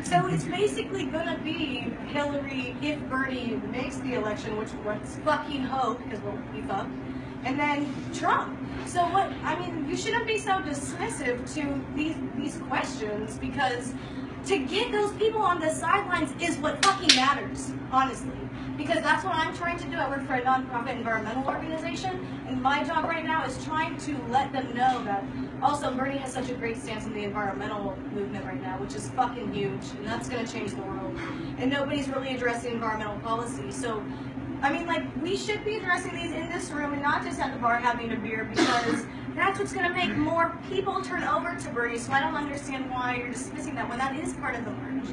So it's basically going to be Hillary if Bernie makes the election, which let's fucking hope, because we'll be fucked, and then Trump. So what, I mean, you shouldn't be so dismissive to these questions, because to get those people on the sidelines is what fucking matters, honestly. Because that's what I'm trying to do. I work for a nonprofit environmental organization, and my job right now is trying to let them know that also Bernie has such a great stance in the environmental movement right now, which is fucking huge, and that's going to change the world. And nobody's really addressing environmental policy. So, I mean, like, we should be addressing these in this room and not just at the bar having a beer, because that's what's going to make more people turn over to Bernie. So I don't understand why you're dismissing that when that is part of the march.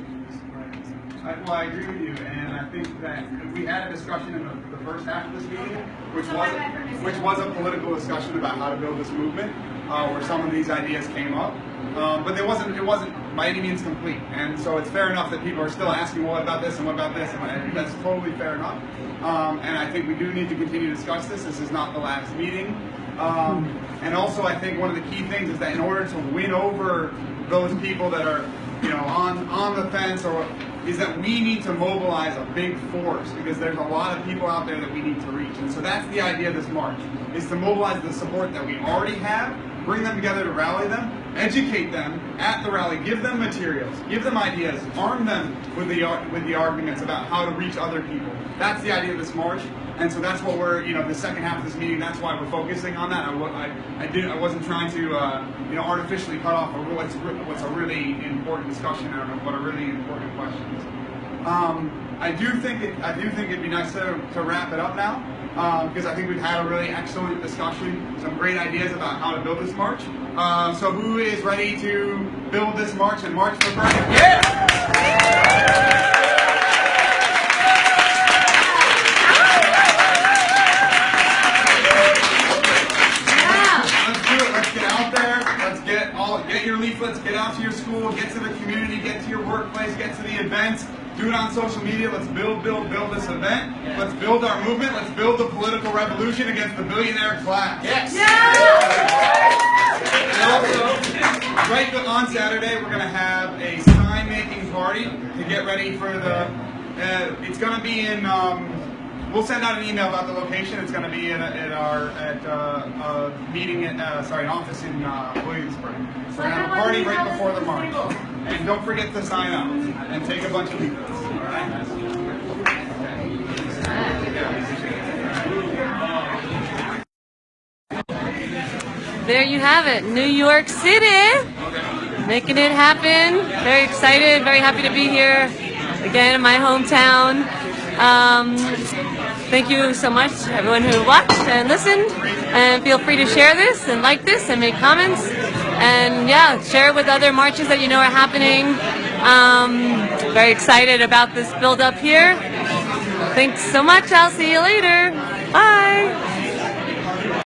Well, I agree with you, and I think that we had a discussion in the first half of this meeting, which was a political discussion about how to build this movement, where some of these ideas came up. But it wasn't by any means complete. And so it's fair enough that people are still asking, well, what about this and what about this? And that's totally fair enough. And I think we do need to continue to discuss this. This is not the last meeting. And also, I think one of the key things is that in order to win over those people that are, on the fence, is that we need to mobilize a big force, because there's a lot of people out there that we need to reach. And so that's the idea of this march, is to mobilize the support that we already have, bring them together to rally them, educate them at the rally, give them materials, give them ideas, arm them with the arguments about how to reach other people. That's the idea of this march. And so that's what we're, the second half of this meeting, that's why we're focusing on that. I wasn't trying to, artificially cut off what's a really important discussion, and what are really important questions. I do think it'd be nice to wrap it up now, because I think we've had a really excellent discussion, some great ideas about how to build this march. So who is ready to build this march and march for Bernie? Yeah! Get your leaflets, get out to your school, get to the community, get to your workplace, get to the events, do it on social media. Let's build this event. Yeah. Let's build our movement. Let's build the political revolution against the billionaire class. Yes. Yeah. And also, right on Saturday, we're going to have a sign-making party to get ready for the. It's going to be in. We'll send out an email about the location. It's going to be at our meeting an office in Williamsburg. We're going to have a party right before the march. And don't forget to sign up and take a bunch of leaflets. All right? There you have it, New York City, making it happen. Very excited, very happy to be here again in my hometown. Thank you so much, everyone who watched and listened, and feel free to share this and like this and make comments, and yeah, share it with other marches that you know are happening. Very excited about this build up here. Thanks so much. I'll see you later. Bye.